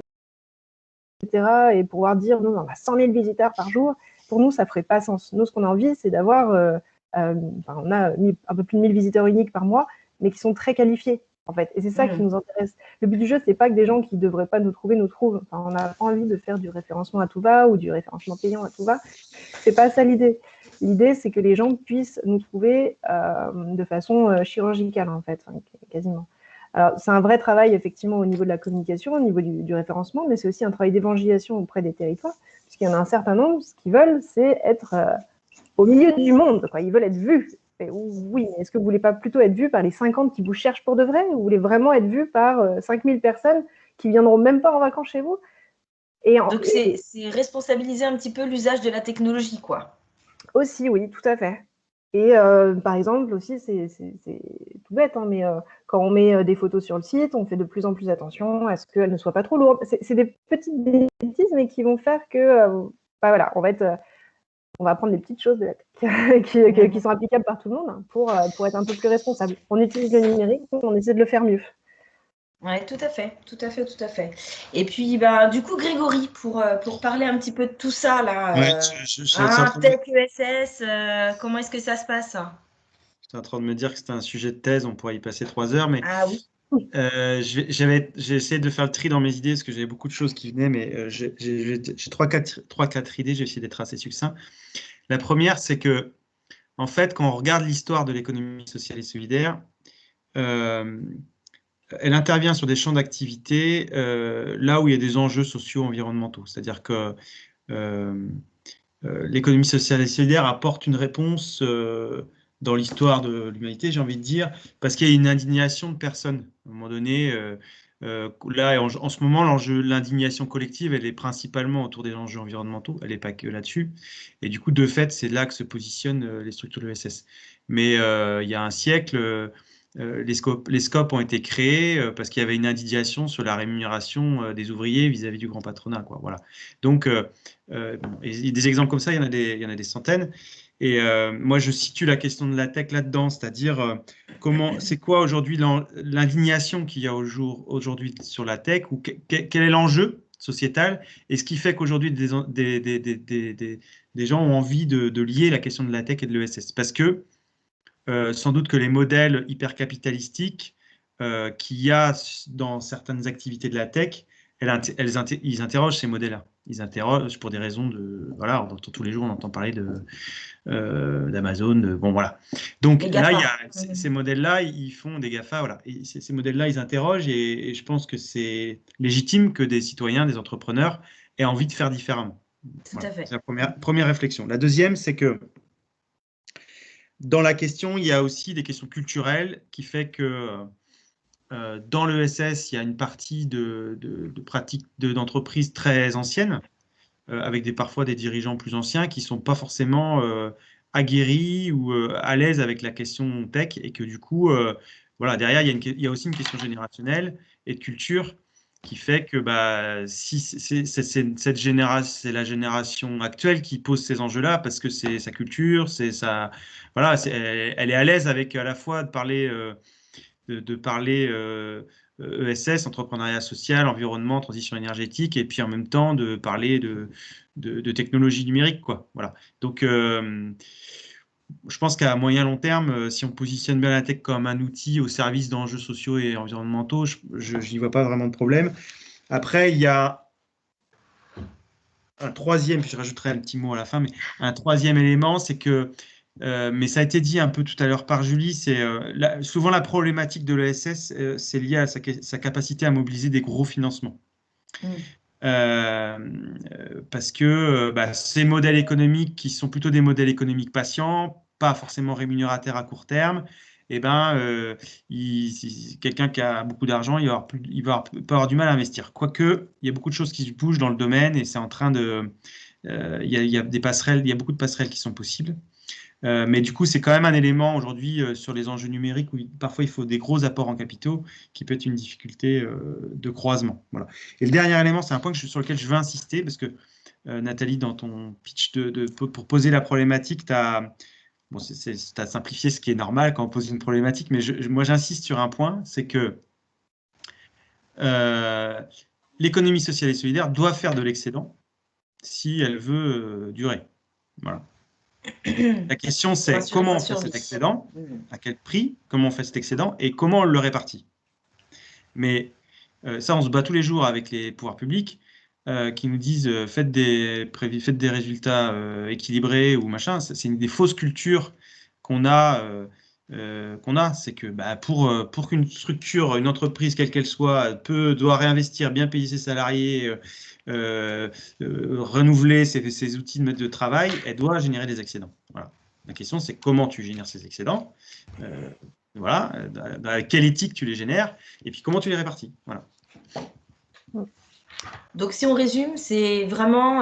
Speaker 5: Et pouvoir dire, nous, on a 100 000 visiteurs par jour. Pour nous, ça ne ferait pas sens. Nous, ce qu'on a envie, c'est d'avoir, on a un peu plus de 1000 visiteurs uniques par mois, mais qui sont très qualifiés, en fait. Et c'est ça qui nous intéresse. Le but du jeu, ce n'est pas que des gens qui ne devraient pas nous trouver, nous trouvent. Enfin, on n'a pas envie de faire du référencement à tout va ou du référencement payant à tout va. Ce n'est pas ça l'idée. L'idée, c'est que les gens puissent nous trouver de façon chirurgicale, en fait, quasiment. Alors, c'est un vrai travail, effectivement, au niveau de la communication, au niveau du référencement, mais c'est aussi un travail d'évangélisation auprès des territoires, puisqu'il y en a un certain nombre, ce qu'ils veulent, c'est être au milieu du monde, quoi. Ils veulent être vus. Et oui, mais est-ce que vous ne voulez pas plutôt être vus par les 50 qui vous cherchent pour de vrai, ou vous voulez vraiment être vus par 5000 personnes qui ne viendront même pas en vacances chez vous?
Speaker 1: Donc, c'est responsabiliser un petit peu l'usage de la technologie, quoi.
Speaker 5: Aussi, oui, tout à fait. Et par exemple, aussi, c'est tout bête, hein, mais quand on met des photos sur le site, on fait de plus en plus attention à ce qu'elles ne soient pas trop lourdes. C'est des petites bêtises, mais qui vont faire que, voilà, on va prendre des petites choses de la tech qui sont applicables par tout le monde, hein, pour être un peu plus responsable. On utilise le numérique, on essaie de le faire mieux.
Speaker 1: Oui, tout à fait. Et puis, du coup, Grégory, pour parler un petit peu de tout ça, là, Tech, ESS, comment est-ce que ça se passe?
Speaker 4: J'étais en train de me dire que c'était un sujet de thèse, on pourrait y passer 3 heures, mais
Speaker 1: ah, oui.
Speaker 4: J'ai essayé de faire le tri dans mes idées, parce que j'avais beaucoup de choses qui venaient, mais j'ai 3-4 idées, j'ai essayé d'être assez succinct. La première, c'est que, en fait, quand on regarde l'histoire de l'économie sociale et solidaire, elle intervient sur des champs d'activité là où il y a des enjeux sociaux environnementaux. C'est-à-dire que l'économie sociale et solidaire apporte une réponse dans l'histoire de l'humanité, j'ai envie de dire, parce qu'il y a une indignation de personnes. À un moment donné, là, en ce moment, l'indignation collective, elle est principalement autour des enjeux environnementaux, elle n'est pas que là-dessus. Et du coup, de fait, c'est là que se positionnent les structures de l'ESS. Mais il y a un siècle, les scopes ont été créés parce qu'il y avait une indignation sur la rémunération des ouvriers vis-à-vis du grand patronat, quoi. Voilà. Donc, et des exemples comme ça, il y en a des centaines. Et moi, je situe la question de la tech là-dedans, c'est-à-dire c'est quoi aujourd'hui l'indignation qu'il y a aujourd'hui sur la tech, ou quel est l'enjeu sociétal, et ce qui fait qu'aujourd'hui des gens ont envie de lier la question de la tech et de l'ESS. Parce que sans doute que les modèles hyper-capitalistiques qu'il y a dans certaines activités de la tech, ils interrogent ces modèles-là. Ils interrogent pour des raisons de... Voilà, tous les jours, on entend parler d'Amazon, bon, voilà. Donc là, il y a ces modèles-là, ils font des GAFA, voilà. Et ces modèles-là, ils interrogent, et je pense que c'est légitime que des citoyens, des entrepreneurs aient envie de faire différemment.
Speaker 1: Tout à fait.
Speaker 4: C'est la première réflexion. La deuxième, c'est que dans la question, il y a aussi des questions culturelles qui fait que dans l'ESS, il y a une partie de pratiques d'entreprises très anciennes, avec parfois des dirigeants plus anciens qui ne sont pas forcément aguerris ou à l'aise avec la question tech, et que du coup, voilà, derrière, il y a aussi une question générationnelle et de culture qui fait que si cette génération, c'est la génération actuelle qui pose ces enjeux-là, parce que c'est sa culture, voilà, elle est à l'aise avec à la fois de parler ESS, entrepreneuriat social, environnement, transition énergétique, et puis en même temps de parler de technologie numérique, quoi. Voilà. Donc, je pense qu'à moyen long terme, si on positionne bien la tech comme un outil au service d'enjeux sociaux et environnementaux, je n'y vois pas vraiment de problème. Après, il y a un troisième, puis je rajouterai un petit mot à la fin, mais un troisième élément, c'est que mais ça a été dit un peu tout à l'heure par Julie, c'est souvent la problématique de l'ESS, c'est lié à sa capacité à mobiliser des gros financements. Parce que ces modèles économiques qui sont plutôt des modèles économiques patients, pas forcément rémunérateurs à court terme, et quelqu'un qui a beaucoup d'argent, peut avoir du mal à investir. Quoique, il y a beaucoup de choses qui se bougent dans le domaine, et c'est en train de... il y a des passerelles, il y a beaucoup de passerelles qui sont possibles. Mais du coup, c'est quand même un élément aujourd'hui sur les enjeux numériques où parfois il faut des gros apports en capitaux qui peut être une difficulté de croisement. Voilà. Et le dernier élément, c'est un point sur lequel je veux insister parce que Nathalie, dans ton pitch pour poser la problématique, tu as simplifié ce qui est normal quand on pose une problématique, mais moi j'insiste sur un point, c'est que l'économie sociale et solidaire doit faire de l'excédent si elle veut durer. Voilà. La question, c'est comment on fait cet excédent, à quel prix, comment on fait cet excédent et comment on le répartit. Mais ça, on se bat tous les jours avec les pouvoirs publics qui nous disent faites des résultats équilibrés ou machin. C'est une des fausses cultures qu'on a. C'est que pour qu'une structure, une entreprise, quelle qu'elle soit, doit réinvestir, bien payer ses salariés, renouveler ses outils de travail, elle doit générer des excédents. Voilà. La question, c'est comment tu génères ces excédents, voilà, dans quelle éthique tu les génères, et puis comment tu les répartis. Voilà.
Speaker 1: Donc, si on résume, c'est vraiment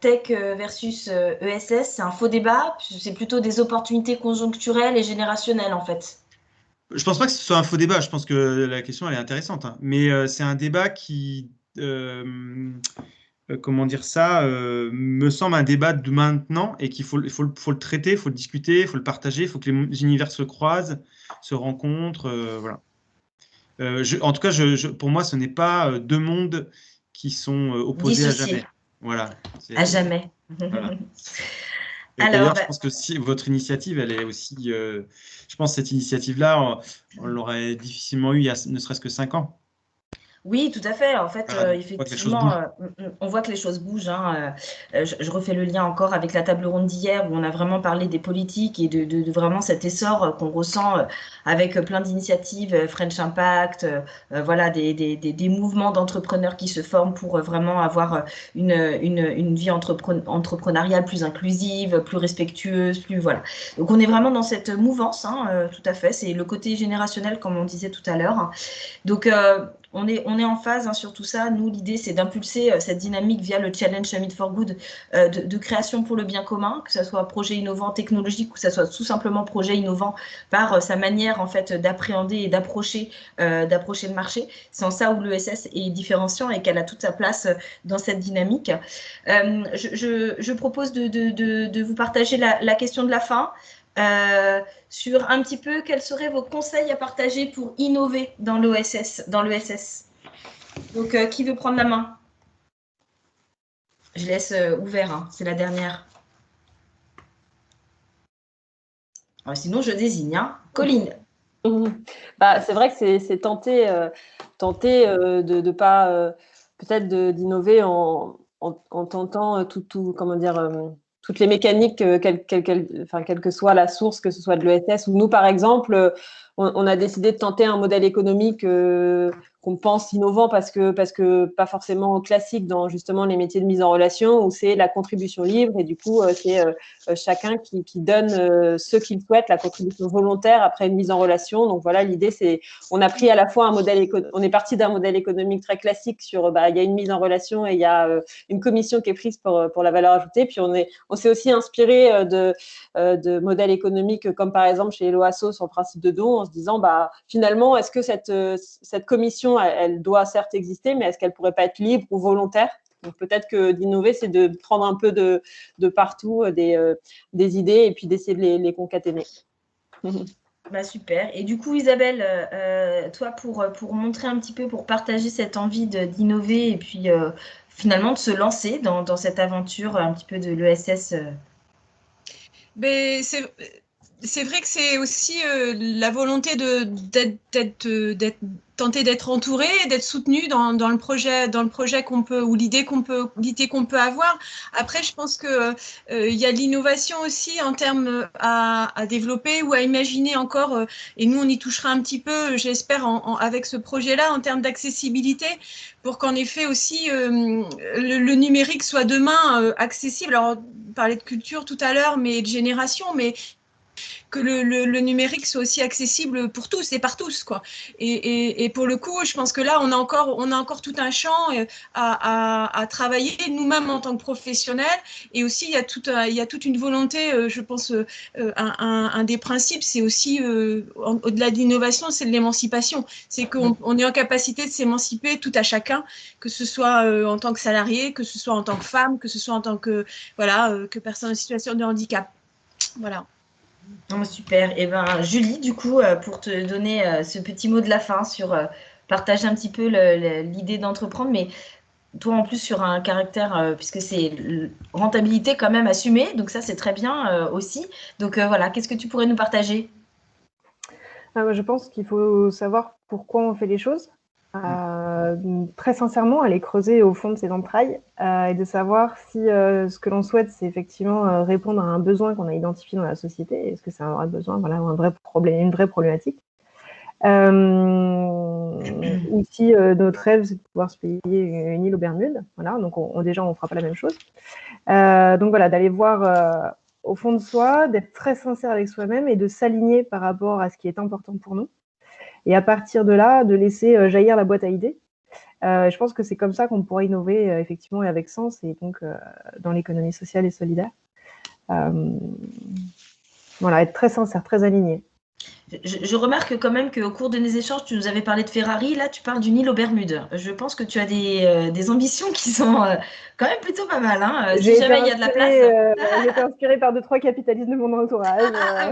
Speaker 1: tech versus ESS, c'est un faux débat, c'est plutôt des opportunités conjoncturelles et générationnelles, en fait.
Speaker 4: Je ne pense pas que ce soit un faux débat, je pense que la question, elle est intéressante, hein. Mais c'est un débat qui, comment dire ça, me semble un débat de maintenant et qu'il faut le traiter, il faut le discuter, il faut le partager, il faut que les univers se croisent, se rencontrent, voilà. En tout cas, pour moi, ce n'est pas deux mondes qui sont opposés
Speaker 1: dissociés.
Speaker 4: À jamais. Voilà.
Speaker 1: À jamais.
Speaker 4: Voilà. D'ailleurs, je pense que si votre initiative, elle est aussi, je pense que cette initiative-là, on l'aurait difficilement eu il y a ne serait-ce que 5 ans.
Speaker 1: Oui, tout à fait. En fait, effectivement, on voit que les choses bougent. Hein. Je refais le lien encore avec la table ronde d'hier où on a vraiment parlé des politiques et de vraiment cet essor qu'on ressent avec plein d'initiatives, French Impact, voilà, des mouvements d'entrepreneurs qui se forment pour vraiment avoir une vie entrepreneuriale plus inclusive, plus respectueuse, plus voilà. Donc, on est vraiment dans cette mouvance, hein, tout à fait. C'est le côté générationnel, comme on disait tout à l'heure. Donc, on est en phase hein, sur tout ça. Nous, l'idée, c'est d'impulser cette dynamique via le Challenge Summit for Good de création pour le bien commun, que ce soit projet innovant technologique ou que ce soit tout simplement projet innovant par sa manière en fait d'appréhender et d'approcher le marché. C'est en ça où l'ESS est différenciant et qu'elle a toute sa place dans cette dynamique. Je propose de vous partager la question de la fin. Sur un petit peu quels seraient vos conseils à partager pour innover dans l'ESS. Donc, qui veut prendre la main? Je laisse ouvert, hein, c'est la dernière. Sinon, je désigne. Hein. Colline.
Speaker 2: C'est vrai que c'est tenter de pas peut-être d'innover en tentant comment dire toutes les mécaniques, quelle que soit la source, que ce soit de l'ESS. Ou nous, par exemple, on a décidé de tenter un modèle économique qu'on pense innovant parce que pas forcément classique dans justement les métiers de mise en relation, où c'est la contribution libre et du coup, c'est chacun qui donne ce qu'il souhaite, la contribution volontaire après une mise en relation. Donc voilà, l'idée, c'est on a pris à la fois on est parti d'un modèle économique très classique sur il y a une mise en relation et il y a une commission qui est prise pour la valeur ajoutée. Puis on s'est aussi inspiré de modèles économiques comme par exemple chez Hello Asso sur le principe de don, en se disant finalement, est-ce que cette commission, elle doit certes exister, mais est-ce qu'elle pourrait pas être libre ou volontaire? Donc peut-être que d'innover, c'est de prendre un peu de partout des idées et puis d'essayer de les concaténer.
Speaker 1: Super. Et du coup, Isabelle, toi, pour montrer un petit peu, pour partager cette envie d'innover et puis finalement de se lancer dans cette aventure un petit peu de l'ESS.
Speaker 3: C'est vrai que c'est aussi la volonté tenter d'être entouré, d'être soutenu dans le projet qu'on peut ou l'idée qu'on peut avoir. Après, je pense que il y a l'innovation aussi en termes à développer ou à imaginer encore. Et nous, on y touchera un petit peu, j'espère, avec ce projet-là, en termes d'accessibilité, pour qu'en effet aussi le numérique soit demain accessible. Alors, on parlait de culture tout à l'heure, mais de génération, mais que le numérique soit aussi accessible pour tous et par tous, quoi. Et pour le coup, je pense que là, on a encore tout un champ à travailler nous-mêmes en tant que professionnels. Et aussi, il y a toute une volonté, je pense, un des principes, c'est aussi, au-delà de l'innovation, c'est de l'émancipation. C'est qu'on est en capacité de s'émanciper tout à chacun, que ce soit en tant que salarié, que ce soit en tant que femme, que ce soit en tant que, voilà, que personne en situation de handicap. Voilà.
Speaker 1: Oh, super. Et ben, Julie, du coup, pour te donner ce petit mot de la fin sur partager un petit peu l'idée d'entreprendre, mais toi en plus sur un caractère, puisque c'est rentabilité quand même assumée, donc ça c'est très bien aussi. Donc voilà, qu'est-ce que tu pourrais nous partager?
Speaker 5: Je pense qu'il faut savoir pourquoi on fait les choses. Très sincèrement, aller creuser au fond de ses entrailles et de savoir si ce que l'on souhaite, c'est effectivement répondre à un besoin qu'on a identifié dans la société. Est-ce que c'est un vrai besoin, voilà, ou un vrai problème, une vraie problématique. Ou si notre rêve, c'est de pouvoir se payer une île aux Bermudes. Voilà, donc déjà, on ne fera pas la même chose. Donc voilà, d'aller voir au fond de soi, d'être très sincère avec soi-même et de s'aligner par rapport à ce qui est important pour nous. Et à partir de là, de laisser jaillir la boîte à idées. Je pense que c'est comme ça qu'on pourra innover effectivement et avec sens, et donc dans l'économie sociale et solidaire. Voilà, être très sincère, très aligné.
Speaker 1: Je remarque quand même qu'au cours de nos échanges, tu nous avais parlé de Ferrari, là tu parles d'une île aux Bermudes. Je pense que tu as des ambitions qui sont quand même plutôt pas mal, hein, si jamais il y a de la place.
Speaker 5: J'ai été inspirée par 2-3 capitalistes de mon entourage.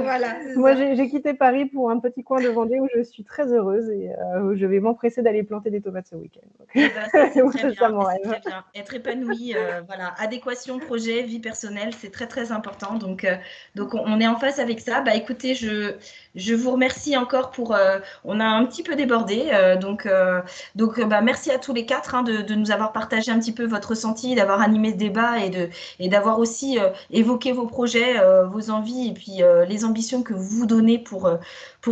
Speaker 1: Voilà,
Speaker 5: moi, j'ai quitté Paris pour un petit coin de Vendée où je suis très heureuse et où je vais m'empresser d'aller planter des tomates ce week-end.
Speaker 1: Ben, ça, c'est très bien,
Speaker 5: ça mon rêve.
Speaker 1: très bien. Être épanoui, voilà, adéquation, projet, vie personnelle, c'est très très important. Donc on est en face avec ça. Bah écoutez, je vous remercie encore pour. On a un petit peu débordé, donc bah, merci à tous les quatre hein, de nous avoir partagé un petit peu votre ressenti, d'avoir animé ce débat et d'avoir aussi évoqué vos projets, vos envies et puis les ambitions que vous vous donnez pour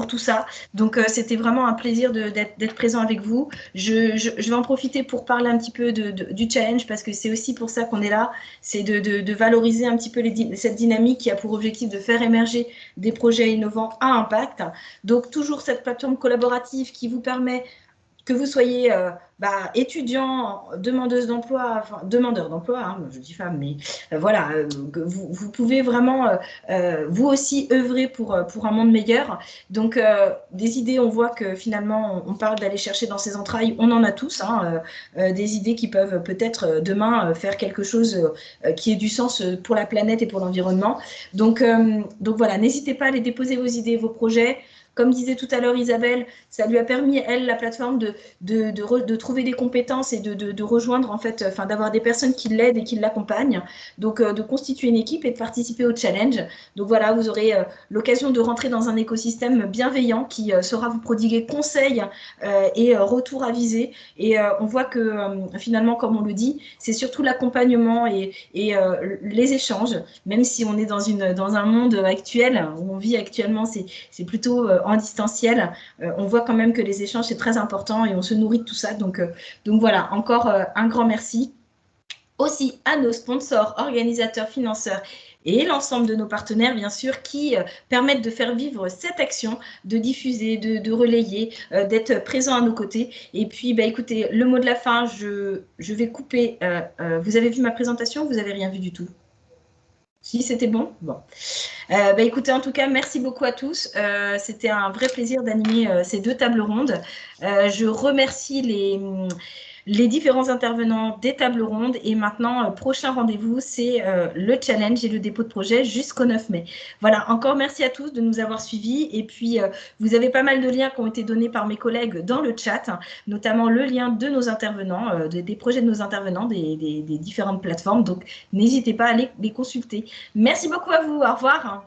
Speaker 1: tout ça. Donc c'était vraiment un plaisir d'être présent avec vous. Je vais en profiter pour parler un petit peu du challenge parce que c'est aussi pour ça qu'on est là, c'est de valoriser un petit peu cette dynamique qui a pour objectif de faire émerger des projets innovants à impact. Donc, toujours cette plateforme collaborative qui vous permet que vous soyez étudiant, demandeuse d'emploi, enfin demandeur d'emploi, hein, je dis femme, mais voilà, vous pouvez vraiment vous aussi œuvrer pour un monde meilleur. Donc des idées, on voit que finalement on parle d'aller chercher dans ses entrailles, on en a tous, hein, des idées qui peuvent peut-être demain faire quelque chose qui ait du sens pour la planète et pour l'environnement. Donc voilà, n'hésitez pas à aller déposer vos idées, vos projets. Comme disait tout à l'heure Isabelle, ça lui a permis, elle, la plateforme, de trouver des compétences et de rejoindre, en fait, enfin, d'avoir des personnes qui l'aident et qui l'accompagnent. Donc, de constituer une équipe et de participer au challenge. Donc, voilà, vous aurez l'occasion de rentrer dans un écosystème bienveillant qui saura vous prodiguer conseils et retours avisés. Et on voit que, finalement, comme on le dit, c'est surtout l'accompagnement et les échanges, même si on est dans un monde actuel, où on vit actuellement, c'est plutôt en distanciel, on voit quand même que les échanges, c'est très important et on se nourrit de tout ça. Donc voilà, encore un grand merci. Aussi à nos sponsors, organisateurs, financeurs et l'ensemble de nos partenaires, bien sûr, qui permettent de faire vivre cette action, de diffuser, de relayer, d'être présents à nos côtés. Et puis, écoutez, le mot de la fin, je vais couper. Vous avez vu ma présentation? Vous n'avez rien vu du tout? Si, c'était bon? Bon. Écoutez, en tout cas, merci beaucoup à tous. C'était un vrai plaisir d'animer ces deux tables rondes. Je remercie les différents intervenants des tables rondes. Et maintenant, prochain rendez-vous, c'est le challenge et le dépôt de projet jusqu'au 9 mai. Voilà, encore merci à tous de nous avoir suivis. Et puis, vous avez pas mal de liens qui ont été donnés par mes collègues dans le chat, notamment le lien de nos intervenants, des projets de nos intervenants, des différentes plateformes. Donc, n'hésitez pas à aller les consulter. Merci beaucoup à vous. Au revoir.